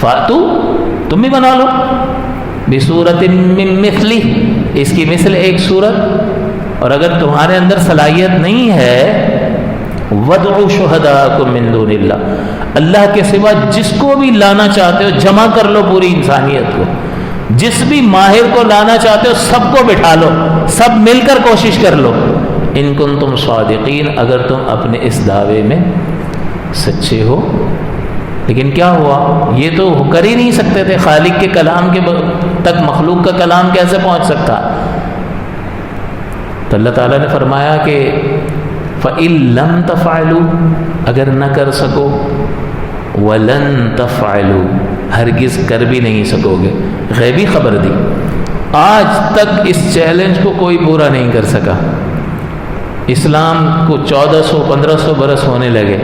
فاتو، تم بھی بنا لو بِسُورَةٍ مِّن مِّثْلِهِ، اس کی مثل ایک صورت. اور اگر تمہارے اندر صلاحیت نہیں ہے وَادْعُوا شُهَدَاءَكُم مِّن دُونِ اللَّهِ، اللہ کے سوا جس کو بھی لانا چاہتے ہو جمع کر لو پوری انسانیت کو، جس بھی ماہر کو لانا چاہتے ہو سب کو بٹھا لو، سب مل کر کوشش کر لو. ان کنتم صادقین، اگر تم اپنے اس دعوے میں سچے ہو. لیکن کیا ہوا؟ یہ تو کر ہی نہیں سکتے تھے. خالق کے کلام کے تک مخلوق کا کلام کیسے پہنچ سکتا؟ تو اللہ تعالیٰ نے فرمایا کہ فَإِن لَمْ تَفْعَلُوا، اگر نہ کر سکو، وَلَن تَفْعَلُوا، ہرگز کر بھی نہیں سکو گے. غیبی خبر دی. آج تک اس چیلنج کو کوئی پورا نہیں کر سکا. اسلام کو 1400-1500 برس ہونے لگے،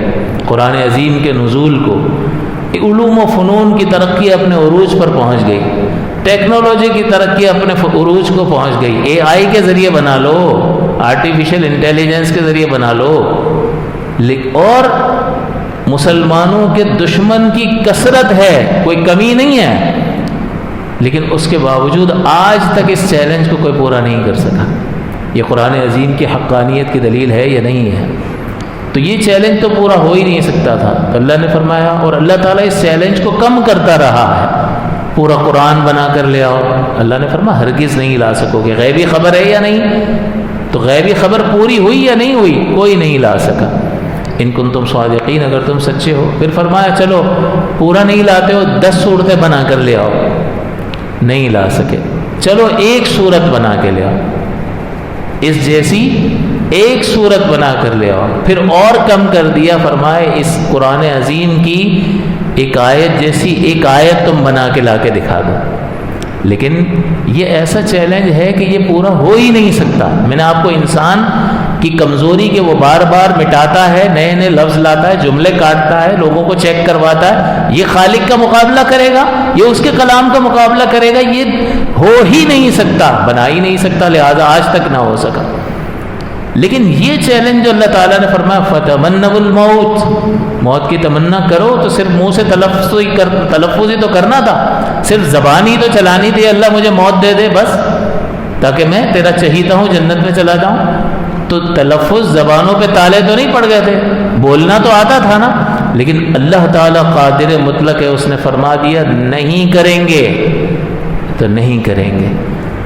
قرآن عظیم کے نزول کو. علوم و فنون کی ترقی اپنے عروج پر پہنچ گئی، ٹیکنالوجی کی ترقی اپنے عروج کو پہنچ گئی. اے آئی کے ذریعے بنا لو، آرٹیفیشل انٹیلیجنس کے ذریعے بنا لو، اور مسلمانوں کے دشمن کی کثرت ہے، کوئی کمی نہیں ہے، لیکن اس کے باوجود آج تک اس چیلنج کو کوئی پورا نہیں کر سکا. یہ قرآن عظیم کی حقانیت کی دلیل ہے یا نہیں ہے؟ تو یہ چیلنج تو پورا ہو ہی نہیں سکتا تھا. تو اللہ نے فرمایا، اور اللہ تعالیٰ اس چیلنج کو کم کرتا رہا ہے، پورا قرآن بنا کر لے آؤ. اللہ نے فرمایا ہرگز نہیں لا سکو گے. غیبی خبر ہے یا نہیں؟ تو غیبی خبر پوری ہوئی یا نہیں ہوئی؟ کوئی نہیں لا سکا. ان کنتم صادقین، اگر تم سچے ہو. پھر فرمایا چلو پورا نہیں لاتے ہو 10 صورتیں بنا کر لے آؤ. نہیں لا سکے. چلو ایک صورت بنا کے لے آؤ، اس جیسی ایک صورت بنا کر لے آؤ. پھر اور کم کر دیا، فرمائے اس قرآن عظیم کی ایک آیت جیسی ایک آیت تم بنا کے لا کے دکھا دو. لیکن یہ ایسا چیلنج ہے کہ یہ پورا ہو ہی نہیں سکتا. میں نے آپ کو انسان کی کمزوری کہ وہ بار بار مٹاتا ہے، نئے نئے لفظ لاتا ہے، جملے کاٹتا ہے، لوگوں کو چیک کرواتا ہے، یہ خالق کا مقابلہ کرے گا، یہ اس کے کلام کا مقابلہ کرے گا؟ یہ ہو ہی نہیں سکتا، بنا ہی نہیں سکتا، لہذا آج تک نہ ہو سکا۔ لیکن یہ چیلنج جو اللہ تعالیٰ نے فرمایا فتمنوا الموت، موت کی تمنا کرو، تو صرف منہ سے تلفظ ہی تو کرنا تھا، صرف زبان ہی تو چلانی تھی، اللہ مجھے موت دے دے بس، تاکہ میں تیرا چہیتا ہوں جنت میں چلا جاؤں۔ تو تلفظ زبانوں پہ تالے تو نہیں پڑ گئے تھے، بولنا تو آتا تھا نا، لیکن اللہ تعالیٰ قادر مطلق ہے، اس نے فرما دیا نہیں کریں گے تو نہیں کریں گے۔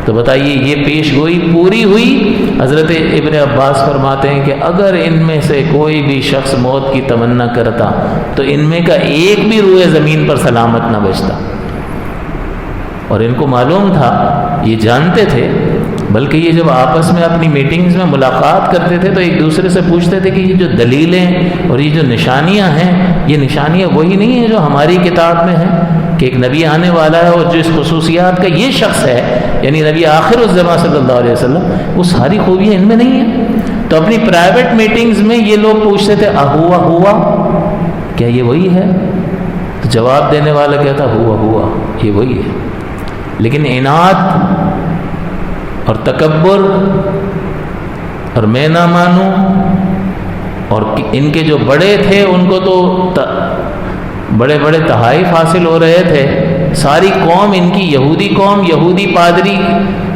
تو بتائیے یہ پیش گوئی پوری ہوئی۔ حضرت ابن عباس فرماتے ہیں کہ اگر ان میں سے کوئی بھی شخص موت کی تمنا کرتا تو ان میں کا ایک بھی روئے زمین پر سلامت نہ بچتا۔ اور ان کو معلوم تھا، یہ جانتے تھے، بلکہ یہ جب آپس میں اپنی میٹنگز میں ملاقات کرتے تھے تو ایک دوسرے سے پوچھتے تھے کہ یہ جو دلیلیں اور یہ جو نشانیاں ہیں، یہ نشانیاں وہی نہیں ہیں جو ہماری کتاب میں ہیں کہ ایک نبی آنے والا ہے اور جس خصوصیات کا یہ شخص ہے، یعنی نبی آخر الزمان صلی اللہ علیہ وسلم، وہ ساری خوبیاں ان میں نہیں ہیں۔ تو اپنی پرائیویٹ میٹنگز میں یہ لوگ پوچھتے تھے ہوا کیا یہ وہی ہے؟ تو جواب دینے والا کہتا ہوا یہ وہی ہے۔ لیکن عناد اور تکبر اور میں نہ مانوں، اور ان کے جو بڑے تھے ان کو تو بڑے بڑے تحائف حاصل ہو رہے تھے، ساری قوم ان کی یہودی قوم، یہودی پادری،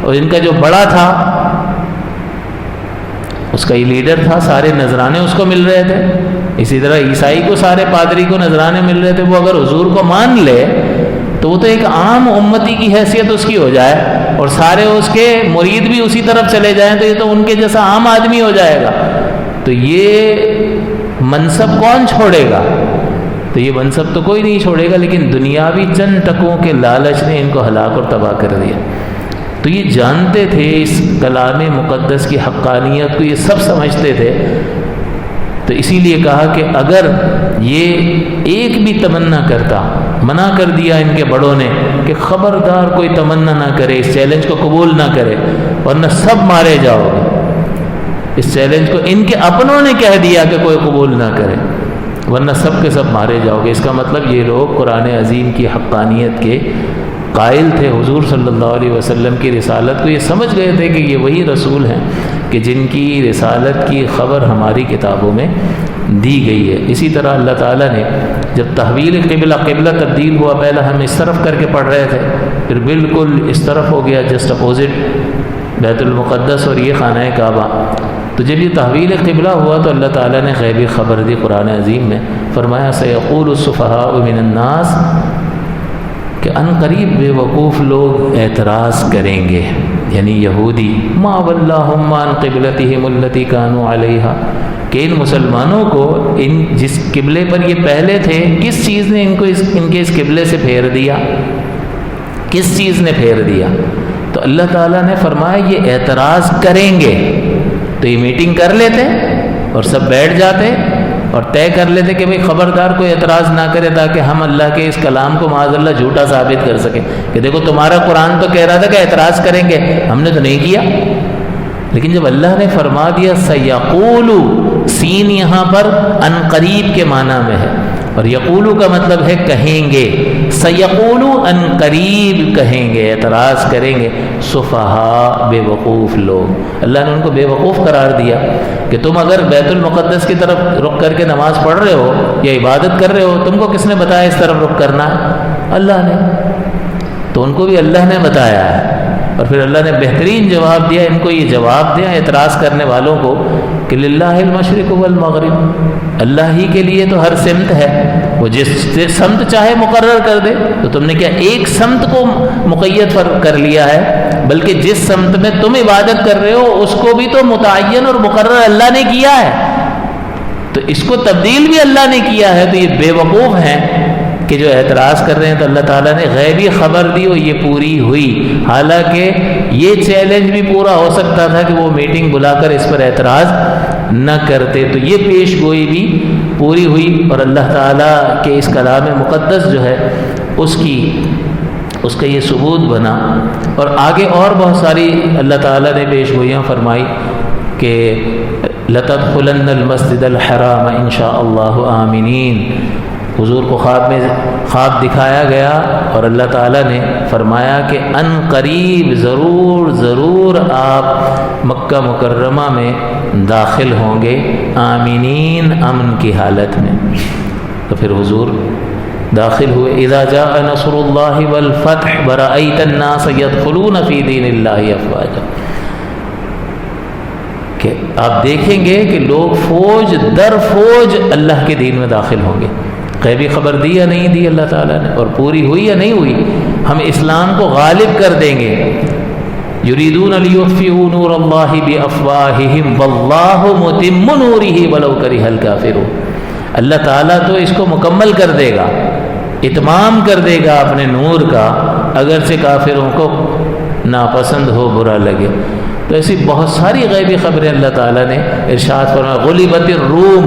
اور ان کا جو بڑا تھا اس کا یہ لیڈر تھا، سارے نذرانے اس کو مل رہے تھے۔ اسی طرح عیسائی کو سارے پادری کو نذرانے مل رہے تھے۔ وہ اگر حضور کو مان لے تو وہ تو ایک عام امتی کی حیثیت اس کی ہو جائے، اور سارے اس کے مرید بھی اسی طرف چلے جائیں تو یہ تو ان کے جیسا عام آدمی ہو جائے گا۔ تو یہ منصب کون چھوڑے گا؟ تو یہ منصب تو کوئی نہیں چھوڑے گا، لیکن دنیاوی چند ٹکوں کے لالچ نے ان کو ہلاک اور تباہ کر دیا۔ تو یہ جانتے تھے اس کلام مقدس کی حقانیت کو، یہ سب سمجھتے تھے۔ تو اسی لیے کہا کہ اگر یہ ایک بھی تمنا کرتا، منع کر دیا ان کے بڑوں نے کہ خبردار کوئی تمنا نہ کرے، اس چیلنج کو قبول نہ کرے ورنہ سب مارے جاؤ گے۔ اس چیلنج کو ان کے اپنوں نے کہہ دیا کہ کوئی قبول نہ کرے ورنہ سب کے سب مارے جاؤ گے۔ اس کا مطلب یہ لوگ قرآن عظیم کی حقانیت کے قائل تھے، حضور صلی اللہ علیہ وسلم کی رسالت کو یہ سمجھ گئے تھے کہ یہ وہی رسول ہیں کہ جن کی رسالت کی خبر ہماری کتابوں میں دی گئی ہے۔ اسی طرح اللہ تعالیٰ نے جب تحویل قبلہ تبدیل ہوا، پہلا ہم اس طرف کر کے پڑھ رہے تھے، پھر بالکل اس طرف ہو گیا، جسٹ اپوزٹ بیت المقدس اور یہ خانہ کعبہ۔ تو جب یہ تحویل قبلہ ہوا تو اللہ تعالیٰ نے غیبی خبر دی قرآن عظیم میں، فرمایا سیقول السفہاء من الناس، کہ ان قریب بے وقوف لوگ اعتراض کریں گے، یعنی یہودی، ما ولاہم عن قبلتہم التی کانوا علیہا، کہ ان مسلمانوں کو ان جس قبلے پر یہ پہلے تھے، کس چیز نے ان کے اس قبلے سے پھیر دیا؟ کس چیز نے پھیر دیا؟ تو اللہ تعالیٰ نے فرمایا یہ اعتراض کریں گے۔ تو یہ میٹنگ کر لیتے اور سب بیٹھ جاتے اور طے کر لیتے کہ بھئی خبردار کوئی اعتراض نہ کرے، تاکہ ہم اللہ کے اس کلام کو معاذ اللہ جھوٹا ثابت کر سکیں کہ دیکھو تمہارا قرآن تو کہہ رہا تھا کہ اعتراض کریں گے، ہم نے تو نہیں کیا۔ لیکن جب اللہ نے فرما دیا سیقولو، سین یہاں پر ان قریب کے معنی میں ہے، اور یقولو کا مطلب ہے کہیں گے، سیقولو ان قریب کہیں گے، اعتراض کریں گے، سفہاء بے وقوف لوگ۔ اللہ نے ان کو بے وقوف قرار دیا کہ تم اگر بیت المقدس کی طرف رخ کر کے نماز پڑھ رہے ہو یا عبادت کر رہے ہو، تم کو کس نے بتایا اس طرف رخ کرنا ہے؟ اللہ نے۔ تو ان کو بھی اللہ نے بتایا ہے، اور پھر اللہ نے بہترین جواب دیا ان کو، یہ جواب دیا اعتراض کرنے والوں کو کہ للہ المشرق والمغرب، اللہ ہی کے لیے تو ہر سمت ہے، وہ جس سمت چاہے مقرر کر دے۔ تو تم نے کیا ایک سمت کو مقید کر لیا ہے، بلکہ جس سمت میں تم عبادت کر رہے ہو اس کو بھی تو متعین اور مقرر اللہ نے کیا ہے، تو اس کو تبدیل بھی اللہ نے کیا ہے۔ تو یہ بے وقوف ہیں کہ جو اعتراض کر رہے ہیں، تو اللہ تعالیٰ نے غیبی خبر دی اور یہ پوری ہوئی۔ حالانکہ یہ چیلنج بھی پورا ہو سکتا تھا کہ وہ میٹنگ بلا کر اس پر اعتراض نہ کرتے، تو یہ پیش گوئی بھی پوری ہوئی، اور اللہ تعالیٰ کے اس کلام مقدس جو ہے اس کا یہ ثبوت بنا۔ اور آگے اور بہت ساری اللہ تعالیٰ نے پیش گوئیاں فرمائی کہ لَتَدْخُلَنَّ الْمَسْجِدَ الْحَرَامَ إِنْ شَاءَ اللَّهُ آمِنِينَ۔ حضور کو خواب دکھایا گیا اور اللہ تعالیٰ نے فرمایا کہ ان قریب ضرور آپ مکہ مکرمہ میں داخل ہوں گے، آمینین، امن کی حالت میں۔ تو پھر حضور داخل ہوئے۔ اذا جاء نصر اللہ والفتح ورأیت الناس يدخلون فی دین اللہ افواجا، کہ آپ دیکھیں گے کہ لوگ فوج در فوج اللہ کے دین میں داخل ہوں گے۔ غیبی خبر دی یا نہیں دی اللہ تعالیٰ نے، اور پوری ہوئی یا نہیں ہوئی؟ ہم اسلام کو غالب کر دیں گے۔ یریدون لیطفئوا نور اللہ بافواہہم واللہ متم نورہ ولو کرہ الکافرون۔ اللہ تعالیٰ تو اس کو مکمل کر دے گا، اتمام کر دے گا اپنے نور کا، اگرچہ کافروں کو ناپسند ہو، برا لگے۔ تو ایسی بہت ساری غیبی خبریں اللہ تعالیٰ نے ارشاد فرمایا۔ غلبت الروم،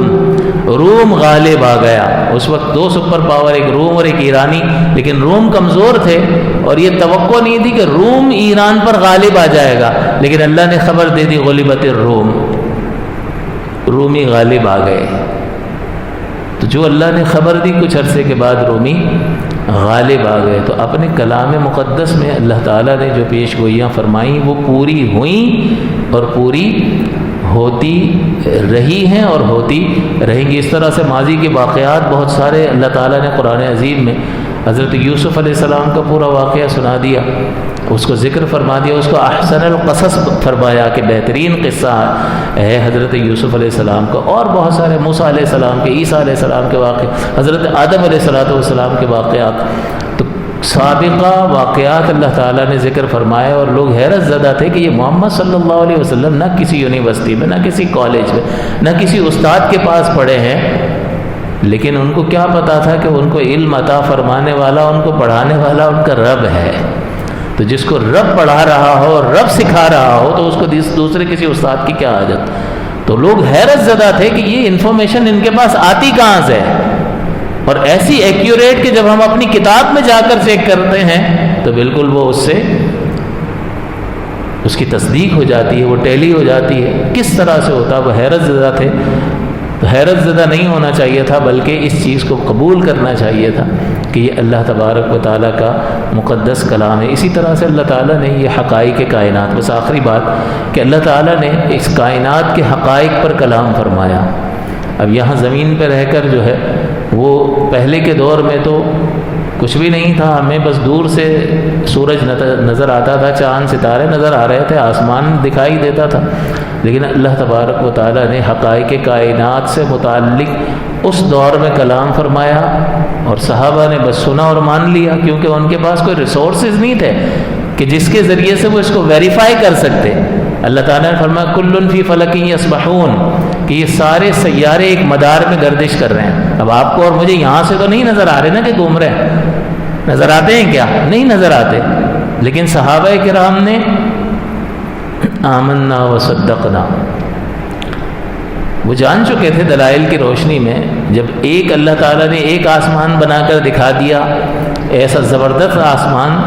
روم غالب آ گیا۔ اس وقت دو سپر پاور، ایک روم اور ایک ایرانی، لیکن روم کمزور تھے اور یہ توقع نہیں تھی کہ روم ایران پر غالب آ جائے گا، لیکن اللہ نے خبر دے دی غلبت الروم، رومی غالب آ گئے۔ تو جو اللہ نے خبر دی کچھ عرصے کے بعد رومی غالب آ گئے۔ تو اپنے کلام مقدس میں اللہ تعالیٰ نے جو پیش گوئیاں فرمائیں وہ پوری ہوئیں اور پوری ہوتی رہی ہیں اور ہوتی رہیں گی۔ اس طرح سے ماضی کے واقعات بہت سارے اللہ تعالیٰ نے قرآن عظیم میں حضرت یوسف علیہ السلام کا پورا واقعہ سنا دیا، اس کو ذکر فرما دیا، اس کو احسن القصص فرمایا کہ بہترین قصہ ہے حضرت یوسف علیہ السلام کا، اور بہت سارے موسیٰ علیہ السلام کے، عیسیٰ علیہ السلام کے واقع، حضرت آدم علیہ السلام کے واقعات۔ تو سابقہ واقعات اللہ تعالیٰ نے ذکر فرمائے اور لوگ حیرت زدہ تھے کہ یہ محمد صلی اللہ علیہ وسلم نہ کسی یونیورسٹی میں، نہ کسی کالج میں، نہ کسی استاد کے پاس پڑھے ہیں، لیکن ان کو کیا پتا تھا کہ ان کو علم عطا فرمانے والا، ان کو پڑھانے والا ان کا رب ہے۔ تو جس کو رب پڑھا رہا ہو، رب سکھا رہا ہو، تو اس کو دوسرے کسی استاد کی کیا حاجت؟ تو لوگ حیرت زدہ تھے کہ یہ انفارمیشن ان کے پاس آتی کہاں سے ہے، اور ایسی ایکیوریٹ کہ جب ہم اپنی کتاب میں جا کر چیک کرتے ہیں تو بالکل وہ اس سے اس کی تصدیق ہو جاتی ہے، وہ ٹیلی ہو جاتی ہے۔ کس طرح سے ہوتا؟ وہ حیرت زدہ تھے۔ تو حیرت زدہ نہیں ہونا چاہیے تھا، بلکہ اس چیز کو قبول کرنا چاہیے تھا کہ یہ اللہ تبارک و تعالیٰ کا مقدس کلام ہے۔ اسی طرح سے اللہ تعالیٰ نے یہ حقائق کائنات، بس آخری بات کہ اللہ تعالیٰ نے اس کائنات کے حقائق پر کلام فرمایا۔ اب یہاں زمین پہ رہ کر جو ہے وہ پہلے کے دور میں تو کچھ بھی نہیں تھا، ہمیں بس دور سے سورج نظر آتا تھا، چاند ستارے نظر آ رہے تھے، آسمان دکھائی دیتا تھا، لیکن اللہ تبارک و تعالیٰ نے حقائق کائنات سے متعلق اس دور میں کلام فرمایا، اور صحابہ نے بس سنا اور مان لیا، کیونکہ ان کے پاس کوئی ریسورسز نہیں تھے کہ جس کے ذریعے سے وہ اس کو ویریفائی کر سکتے۔ اللہ تعالیٰ نے فرمایا کل فی فلک یسبحون، کہ یہ سارے سیارے ایک مدار میں گردش کر رہے ہیں۔ اب آپ کو اور مجھے یہاں سے تو نہیں نظر آ رہے نا کہ گھوم رہے ہیں، نظر آتے ہیں کیا؟ نہیں نظر آتے، لیکن صحابہ کرام نے آمنا وصدقنا، وہ جان چکے تھے دلائل کی روشنی میں۔ جب ایک اللہ تعالیٰ نے ایک آسمان بنا کر دکھا دیا، ایسا زبردست آسمان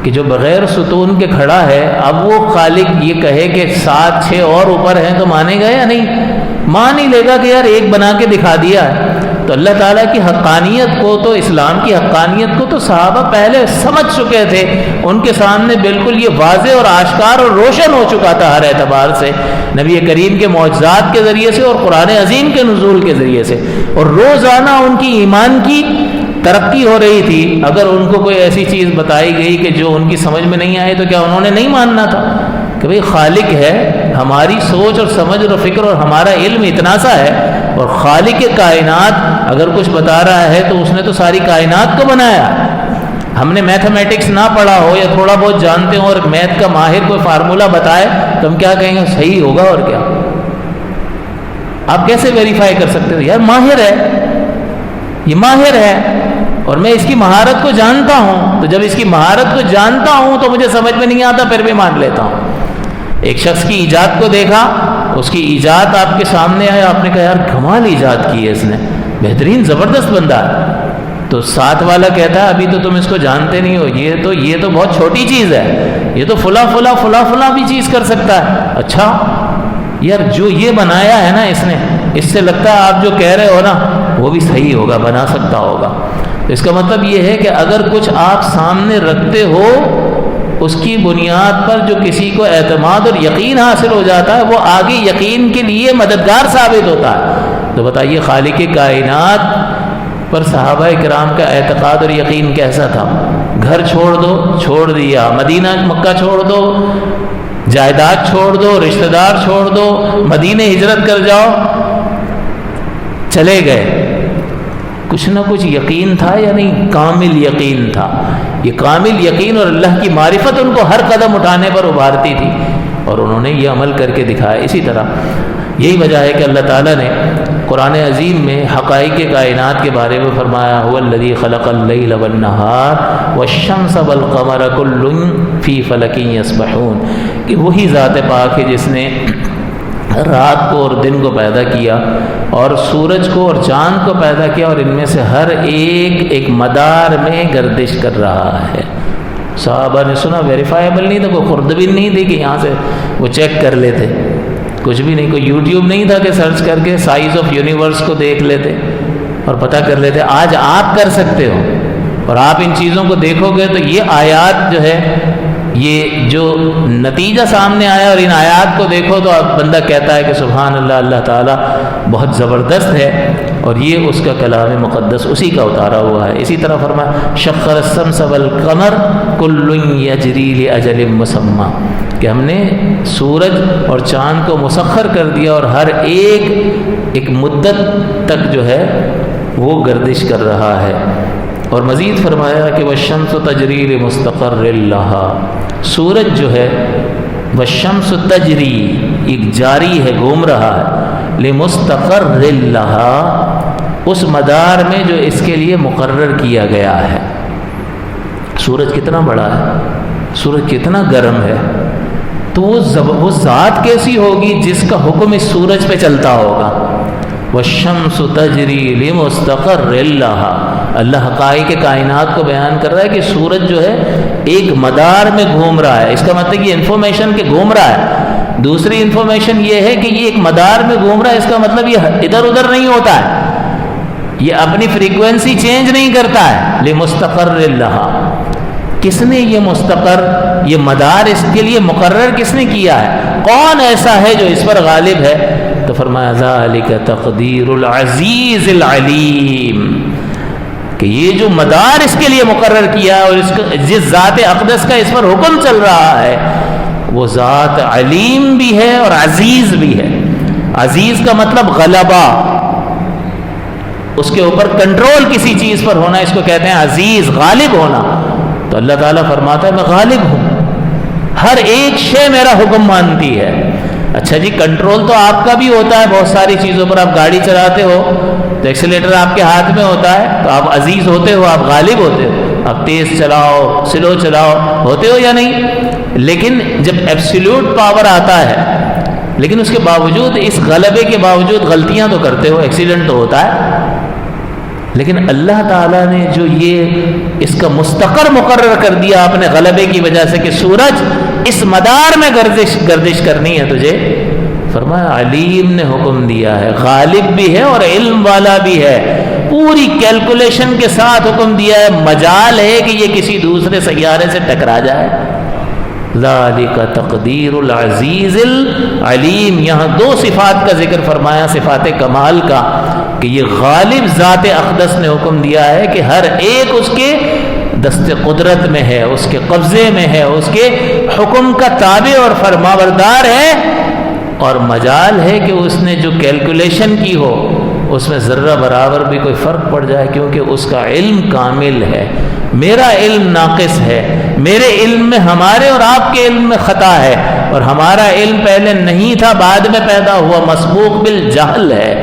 کہ جو بغیر ستون کے کھڑا ہے، اب وہ خالق یہ کہے کہ 7-6 اور اوپر ہیں تو مانے گا یا نہیں؟ مان ہی لے گا کہ یار ایک بنا کے دکھا دیا ہے۔ تو اللہ تعالیٰ کی حقانیت کو، تو اسلام کی حقانیت کو تو صحابہ پہلے سمجھ چکے تھے، ان کے سامنے بالکل یہ واضح اور آشکار اور روشن ہو چکا تھا ہر اعتبار سے، نبی کریم کے معجزات کے ذریعے سے اور قرآن عظیم کے نزول کے ذریعے سے، اور روزانہ ان کی ایمان کی ترقی ہو رہی تھی۔ اگر ان کو کوئی ایسی چیز بتائی گئی کہ جو ان کی سمجھ میں نہیں آئے تو کیا انہوں نے نہیں ماننا تھا کہ بھئی خالق ہے، ہماری سوچ اور سمجھ اور فکر اور ہمارا علم اتنا سا ہے، اور خالق کائنات اگر کچھ بتا رہا ہے تو اس نے تو ساری کائنات کو بنایا۔ ہم نے میتھمیٹکس نہ پڑھا ہو یا تھوڑا بہت جانتے ہوں اور میتھ کا ماہر کوئی فارمولہ بتائے تو ہم کیا کہیں گے؟ صحیح ہوگا، اور کیا؟ آپ کیسے ویریفائی کر سکتے ہو؟ یار ماہر ہے، یہ ماہر ہے اور میں اس کی مہارت کو جانتا ہوں، تو جب اس کی مہارت کو جانتا ہوں تو مجھے سمجھ میں نہیں آتا پھر بھی مان لیتا ہوں۔ ایک شخص کی ایجاد کو دیکھا، اس کی ایجاد آپ کے سامنے آیا، آپ نے کہا یار کمال ایجاد کی ہے اس نے، بہترین زبردست بندہ ہے، تو ساتھ والا کہتا ہے ابھی تو تم اس کو جانتے نہیں ہو، یہ تو بہت چھوٹی چیز ہے، یہ تو فلاں بھی چیز کر سکتا ہے۔ اچھا، یار جو یہ بنایا ہے نا اس نے، اس سے لگتا ہے آپ جو کہہ رہے ہو نا وہ بھی صحیح ہوگا، بنا سکتا ہوگا. تو اس کا مطلب یہ ہے کہ اگر کچھ آپ سامنے رکھتے ہو اس کی بنیاد پر جو کسی کو اعتماد اور یقین حاصل ہو جاتا ہے وہ آگے یقین کے لیے مددگار ثابت ہوتا ہے. تو بتائیے خالق کائنات پر صحابہ کرام کا اعتقاد اور یقین کیسا تھا؟ گھر چھوڑ دو، چھوڑ دیا، مدینہ مکہ چھوڑ دو، جائیداد چھوڑ دو، رشتہ دار چھوڑ دو، مدینہ ہجرت کر جاؤ، چلے گئے. کچھ نہ کچھ یقین تھا یا نہیں؟ کامل یقین تھا. یہ کامل یقین اور اللہ کی معرفت ان کو ہر قدم اٹھانے پر ابھارتی تھی اور انہوں نے یہ عمل کر کے دکھایا. اسی طرح یہی وجہ ہے کہ اللہ تعالیٰ نے قرآن عظیم میں حقائق کائنات کے بارے میں فرمایا هو الذی خلق اللیل والنہار والشمس والقمر کل فی فلک یسبحون، کہ وہی ذات پاک ہے جس نے رات کو اور دن کو پیدا کیا اور سورج کو اور چاند کو پیدا کیا اور ان میں سے ہر ایک مدار میں گردش کر رہا ہے. صحابہ نے سنا، ویریفائیبل نہیں تھا، کوئی خوردبین نہیں تھی کہ یہاں سے وہ چیک کر لیتے، کچھ بھی نہیں، کوئی یوٹیوب نہیں تھا کہ سرچ کر کے سائز آف یونیورس کو دیکھ لیتے اور پتہ کر لیتے. آج آپ کر سکتے ہو اور آپ ان چیزوں کو دیکھو گے تو یہ آیات جو ہے، یہ جو نتیجہ سامنے آیا اور ان آیات کو دیکھو تو اب بندہ کہتا ہے کہ سبحان اللہ، اللہ تعالیٰ بہت زبردست ہے اور یہ اس کا کلام مقدس اسی کا اتارا ہوا ہے. اسی طرح فرمایا شخر الشمس والقمر کل یجری لاجل مسمى، کہ ہم نے سورج اور چاند کو مسخر کر دیا اور ہر ایک مدت تک جو ہے وہ گردش کر رہا ہے. اور مزید فرمایا کہ والشمس تجری لمستقر لها، سورج جو ہے والشمس تجری، ایک جاری ہے، گھوم رہا ہے، لمستقر لها، اس مدار میں جو اس کے لیے مقرر کیا گیا ہے. سورج کتنا بڑا ہے، سورج کتنا گرم ہے، تو وہ ذات کیسی ہوگی جس کا حکم اس سورج پہ چلتا ہوگا. والشمس تجری لمستقر لها، اللہ حقائق کائنات کو بیان کر رہا ہے کہ سورج جو ہے ایک مدار میں گھوم رہا ہے. اس کا مطلب یہ انفارمیشن کہ گھوم رہا ہے. دوسری انفارمیشن یہ ہے کہ یہ ایک مدار میں گھوم رہا ہے، اس کا مطلب یہ ادھر ادھر نہیں ہوتا ہے، یہ اپنی فریکوینسی چینج نہیں کرتا ہے. لمستقر لها، کس نے یہ مستقر، یہ مدار اس کے لیے مقرر کس نے کیا ہے؟ کون ایسا ہے جو اس پر غالب ہے؟ تو فرمایا ذالک تقدیر العزیز العلیم، کہ یہ جو مدار اس کے لیے مقرر کیا ہے اور اس کا جس ذات اقدس کا اس پر حکم چل رہا ہے وہ ذات علیم بھی ہے اور عزیز بھی ہے. عزیز کا مطلب غلبہ، اس کے اوپر کنٹرول کسی چیز پر ہونا، اس کو کہتے ہیں عزیز، غالب ہونا. تو اللہ تعالیٰ فرماتا ہے میں غالب ہوں، ہر ایک شے میرا حکم مانتی ہے. اچھا جی، کنٹرول تو آپ کا بھی ہوتا ہے بہت ساری چیزوں پر. آپ گاڑی چلاتے ہو تو ایکسیلیٹر آپ کے ہاتھ میں ہوتا ہے، تو آپ عزیز ہوتے ہو، آپ غالب ہوتے ہو. آپ تیز چلاؤ، سلو چلاؤ، ہوتے ہو یا نہیں؟ لیکن جب ایبسلیوٹ پاور آتا ہے، لیکن اس کے باوجود، اس غلبے کے باوجود غلطیاں تو کرتے ہو، ایکسیڈنٹ تو ہوتا ہے. لیکن اللہ تعالیٰ نے جو یہ اس کا مستقر مقرر کر دیا اپنے غلبے کی وجہ سے کہ سورج اس مدار میں گردش کرنی ہے تجھے، فرمایا علیم نے حکم دیا ہے، غالب بھی ہے اور علم والا بھی ہے، پوری کیلکولیشن کے ساتھ حکم دیا ہے. مجال ہے کہ یہ کسی دوسرے سیارے سے ٹکرا جائے. ذالک تقدیر العزیز العلیم. یہاں دو صفات کا ذکر فرمایا، صفات کمال کا، کہ یہ غالب ذات اقدس نے حکم دیا ہے کہ ہر ایک اس کے دست قدرت میں ہے، اس کے قبضے میں ہے، اس کے حکم کا تابع اور فرمانبردار ہے. اور مجال ہے کہ اس نے جو کیلکولیشن کی ہو اس میں ذرہ برابر بھی کوئی فرق پڑ جائے، کیونکہ اس کا علم کامل ہے. میرا علم ناقص ہے، میرے علم میں ہمارے اور آپ کے علم میں خطا ہے، اور ہمارا علم پہلے نہیں تھا، بعد میں پیدا ہوا، مسبوق بالجہل ہے،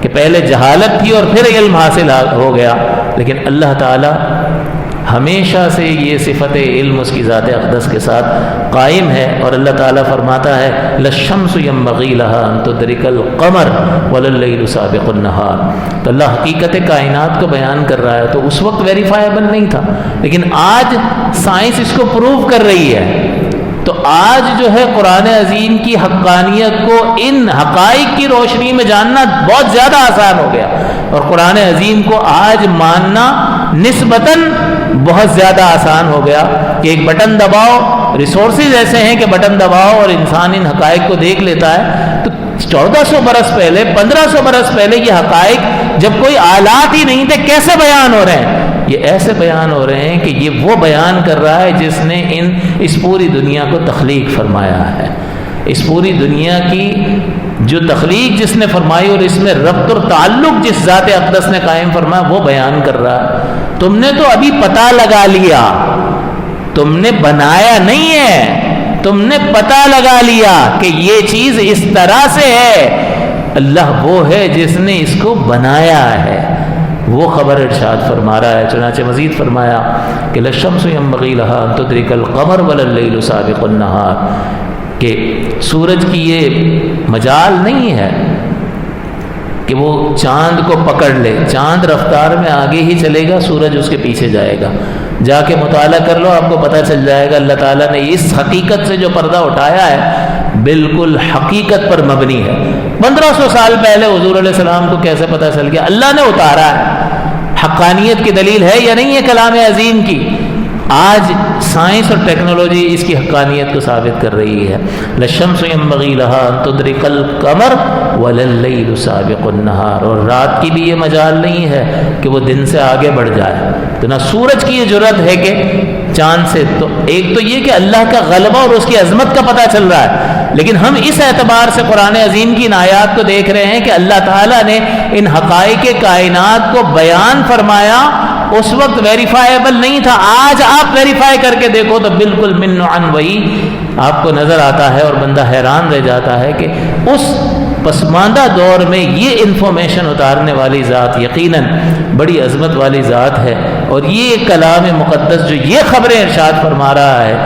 کہ پہلے جہالت تھی اور پھر علم حاصل ہو گیا. لیکن اللہ تعالی ہمیشہ سے یہ صفت علم اس کی ذات اقدس کے ساتھ قائم ہے. اور اللہ تعالیٰ فرماتا ہے للشمس ينبغي لها ان تدرك القمر وللليل سابق النهار. تو اللہ حقیقت کائنات کو بیان کر رہا ہے. تو اس وقت ویریفائیبل نہیں تھا، لیکن آج سائنس اس کو پروو کر رہی ہے. تو آج جو ہے قرآن عظیم کی حقانیت کو ان حقائق کی روشنی میں جاننا بہت زیادہ آسان ہو گیا، اور قرآن عظیم کو آج ماننا نسبتاً بہت زیادہ آسان ہو گیا کہ ایک بٹن دباؤ، ریسورسز ایسے ہیں کہ بٹن دباؤ اور انسان ان حقائق کو دیکھ لیتا ہے۔ تو 1400 برس پہلے، 1500 برس پہلے یہ حقائق جب کوئی آلات ہی نہیں تھے کیسے بیان ہو رہے ہیں؟ یہ ایسے بیان ہو رہے ہیں کہ یہ وہ بیان کر رہا ہے جس نے اس پوری دنیا کو تخلیق فرمایا ہے۔ اس پوری دنیا کی جو تخلیق جس نے فرمائی اور اس میں ربط اور تعلق جس ذات اقدس نے قائم فرمایا وہ بیان کر رہا ہے۔ تم نے تو ابھی پتہ لگا لیا، تم نے بنایا نہیں ہے، تم نے پتہ لگا لیا کہ یہ چیز اس طرح سے ہے۔ اللہ وہ ہے جس نے اس کو بنایا ہے، وہ خبر ارشاد فرما رہا ہے۔ چنانچہ مزید فرمایا کہ للشمس ينبغي لها ان تدرك القمر ولا الليل سابق النهار، کہ سورج کی یہ مجال نہیں ہے کہ وہ چاند کو پکڑ لے، چاند رفتار میں آگے ہی چلے گا، سورج اس کے پیچھے جائے گا۔ جا کے مطالعہ کر لو، آپ کو پتہ چل جائے گا اللہ تعالیٰ نے اس حقیقت سے جو پردہ اٹھایا ہے بالکل حقیقت پر مبنی ہے۔ 1500 سال پہلے حضور علیہ السلام کو کیسے پتہ چل گیا؟ اللہ نے اتارا ہے۔ حقانیت کی دلیل ہے یا نہیں ہے کلام عظیم کی؟ آج سائنس اور ٹیکنالوجی اس کی حقانیت کو ثابت کر رہی ہے۔ للشمس ينبغي لها ان تدرك القمر ولا الليل سابق النهار، اور رات کی بھی یہ مجال نہیں ہے کہ وہ دن سے آگے بڑھ جائے۔ تو نہ سورج کی یہ جرأت ہے کہ چاند سے، تو ایک تو یہ کہ اللہ کا غلبہ اور اس کی عظمت کا پتہ چل رہا ہے، لیکن ہم اس اعتبار سے قرآن عظیم کی ان آیات کو دیکھ رہے ہیں کہ اللہ تعالیٰ نے ان حقائق کائنات کو بیان فرمایا، اس وقت ویریفائیبل نہیں تھا۔ آج آپ ویریفائی کر کے دیکھو تو بالکل من عن وہی آپ کو نظر آتا ہے، اور بندہ حیران رہ جاتا ہے کہ اس پسماندہ دور میں یہ انفارمیشن اتارنے والی ذات یقیناً بڑی عظمت والی ذات ہے، اور یہ کلام مقدس جو یہ خبریں ارشاد فرما رہا ہے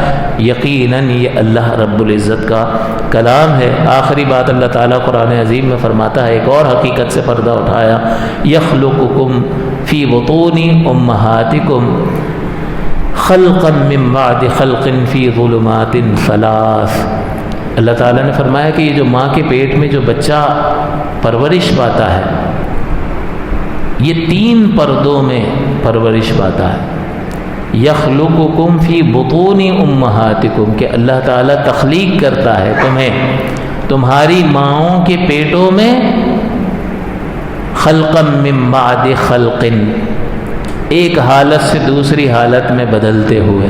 یقیناً یہ اللہ رب العزت کا کلام ہے۔ آخری بات اللہ تعالیٰ قرآن عظیم میں فرماتا ہے، ایک اور حقیقت سے پردہ اٹھایا، یخلقکم فی بطون امہاتکم خلقا من بعد خلق فی ظلمات ثلاث۔ اللہ تعالیٰ نے فرمایا کہ یہ جو ماں کے پیٹ میں جو بچہ پرورش پاتا ہے یہ 3 پردوں میں پرورش پاتا ہے۔ یخلقکم فی بطون امہاتکم، کہ اللہ تعالیٰ تخلیق کرتا ہے تمہیں تمہاری ماؤں کے پیٹوں میں، خلقا من بعد خلق، ایک حالت سے دوسری حالت میں بدلتے ہوئے،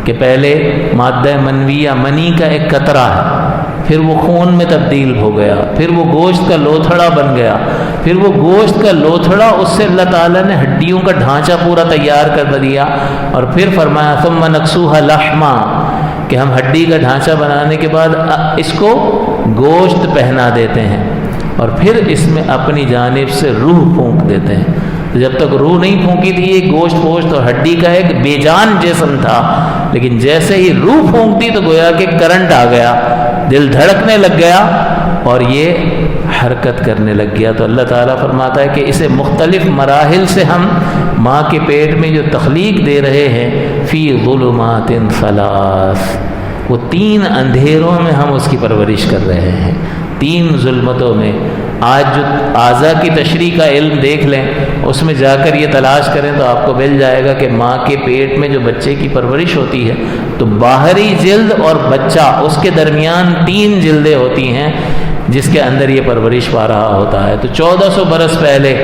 کہ پہلے مادہ منویہ منی کا ایک قطرہ ہے، پھر وہ خون میں تبدیل ہو گیا، پھر وہ گوشت کا لوتھڑا بن گیا، پھر وہ گوشت کا لوتھڑا اس سے اللہ تعالیٰ نے ہڈیوں کا ڈھانچہ پورا تیار کر دیا، اور پھر فرمایا ثم نکسوها لحما، کہ ہم ہڈی کا ڈھانچہ بنانے کے بعد اس کو گوشت پہنا دیتے ہیں، اور پھر اس میں اپنی جانب سے روح پھونک دیتے ہیں۔ جب تک روح نہیں پھونکی تھی یہ گوشت پوشت اور ہڈی کا ایک بے جان جسم تھا، لیکن جیسے ہی روح پھونکتی تو گویا کہ کرنٹ آ گیا، دل دھڑکنے لگ گیا اور یہ حرکت کرنے لگ گیا۔ تو اللہ تعالیٰ فرماتا ہے کہ اسے مختلف مراحل سے ہم ماں کے پیٹ میں جو تخلیق دے رہے ہیں، فی ظلمات ثلاث، وہ 3 اندھیروں میں ہم اس کی پرورش کر رہے ہیں، 3 ظلمتوں میں۔ آج جو اعضاء کی تشریح کا علم دیکھ لیں، اس میں جا کر یہ تلاش کریں تو آپ کو مل جائے گا کہ ماں کے پیٹ میں جو بچے کی پرورش ہوتی ہے تو باہری جلد اور بچہ اس کے درمیان 3 جلدیں ہوتی ہیں جس کے اندر یہ پرورش پا رہا ہوتا ہے۔ تو 1400 برس پہلے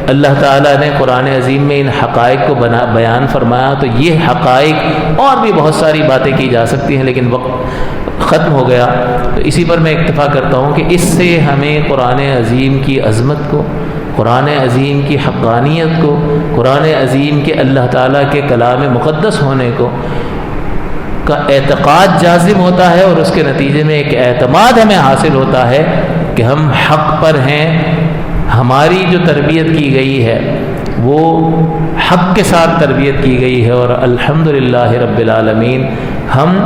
اللہ تعالیٰ نے قرآن عظیم میں ان حقائق کو بیان فرمایا۔ تو یہ حقائق اور بھی بہت ساری باتیں کی جا سکتی ہیں لیکن وقت ختم ہو گیا، تو اسی پر میں اکتفا کرتا ہوں کہ اس سے ہمیں قرآن عظیم کی عظمت کو، قرآن عظیم کی حقانیت کو، قرآن عظیم کے اللہ تعالیٰ کے کلام مقدس ہونے کو کا اعتقاد جازم ہوتا ہے، اور اس کے نتیجے میں ایک اعتماد ہمیں حاصل ہوتا ہے کہ ہم حق پر ہیں، ہماری جو تربیت کی گئی ہے وہ حق کے ساتھ تربیت کی گئی ہے، اور الحمدللہ رب العالمین ہم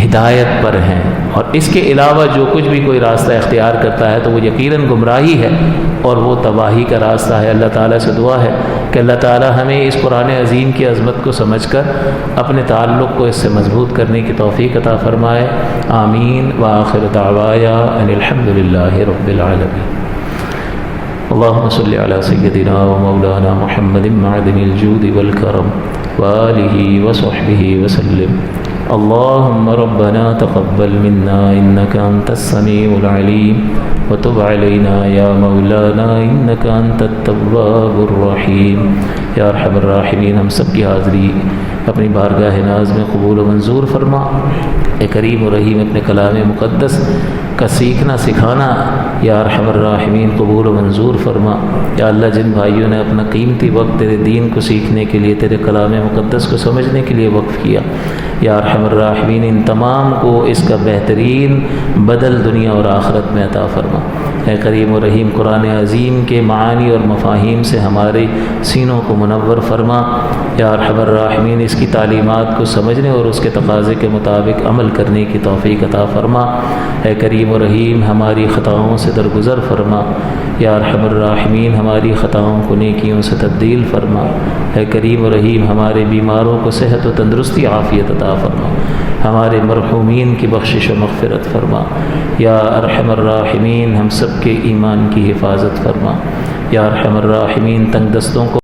ہدایت پر ہیں، اور اس کے علاوہ جو کچھ بھی کوئی راستہ اختیار کرتا ہے تو وہ یقیناً گمراہی ہے اور وہ تباہی کا راستہ ہے۔ اللہ تعالیٰ سے دعا ہے کہ اللہ تعالیٰ ہمیں اس قرآن عظیم کی عظمت کو سمجھ کر اپنے تعلق کو اس سے مضبوط کرنے کی توفیق عطا فرمائے۔ آمین وآخر دعوایا ان الحمد للہ رب العالمین۔ اللهم صل على سيدنا ومولانا محمد معدن الجود والكرم وآله وصحبه وسلم۔ اللهم ربنا تقبل منا إنك أنت السميع العليم وتب علينا يا مولانا إنك أنت التواب الرحيم۔ یا ارحم الراحمین، ہم سب کی حاضری اپنی بارگاہ ناز میں قبول و منظور فرما۔ اے کریم و رحیم، اپنے کلام مقدس کا سیکھنا سکھانا یا ارحم الراحمین قبول و منظور فرما۔ یا اللہ، جن بھائیوں نے اپنا قیمتی وقت تیرے دین کو سیکھنے کے لیے، تیرے کلام مقدس کو سمجھنے کے لیے وقف کیا، یا ارحم الراحمین ان تمام کو اس کا بہترین بدل دنیا اور آخرت میں عطا فرما۔ اے کریم و رحیم، قرآن عظیم کے معانی اور مفاہیم سے ہمارے سینوں کو منور فرما۔ یا ارحم الراحمین، اس کی تعلیمات کو سمجھنے اور اس کے تقاضے کے مطابق عمل کرنے کی توفیق عطا فرما۔ اے کریم و رحیم، ہماری خطاؤں سے درگزر فرما۔ یا ارحم الراحمین، ہماری خطاؤں کو نیکیوں سے تبدیل فرما۔ اے کریم و رحیم، ہمارے بیماروں کو صحت و تندرستی عافیت عطا فرما۔ ہمارے مرحومین کی بخشش و مغفرت فرما۔ یا ارحم الراحمین، ہم سب کے ایمان کی حفاظت فرما۔ یا ارحم الراحمین، تنگ دستوں کو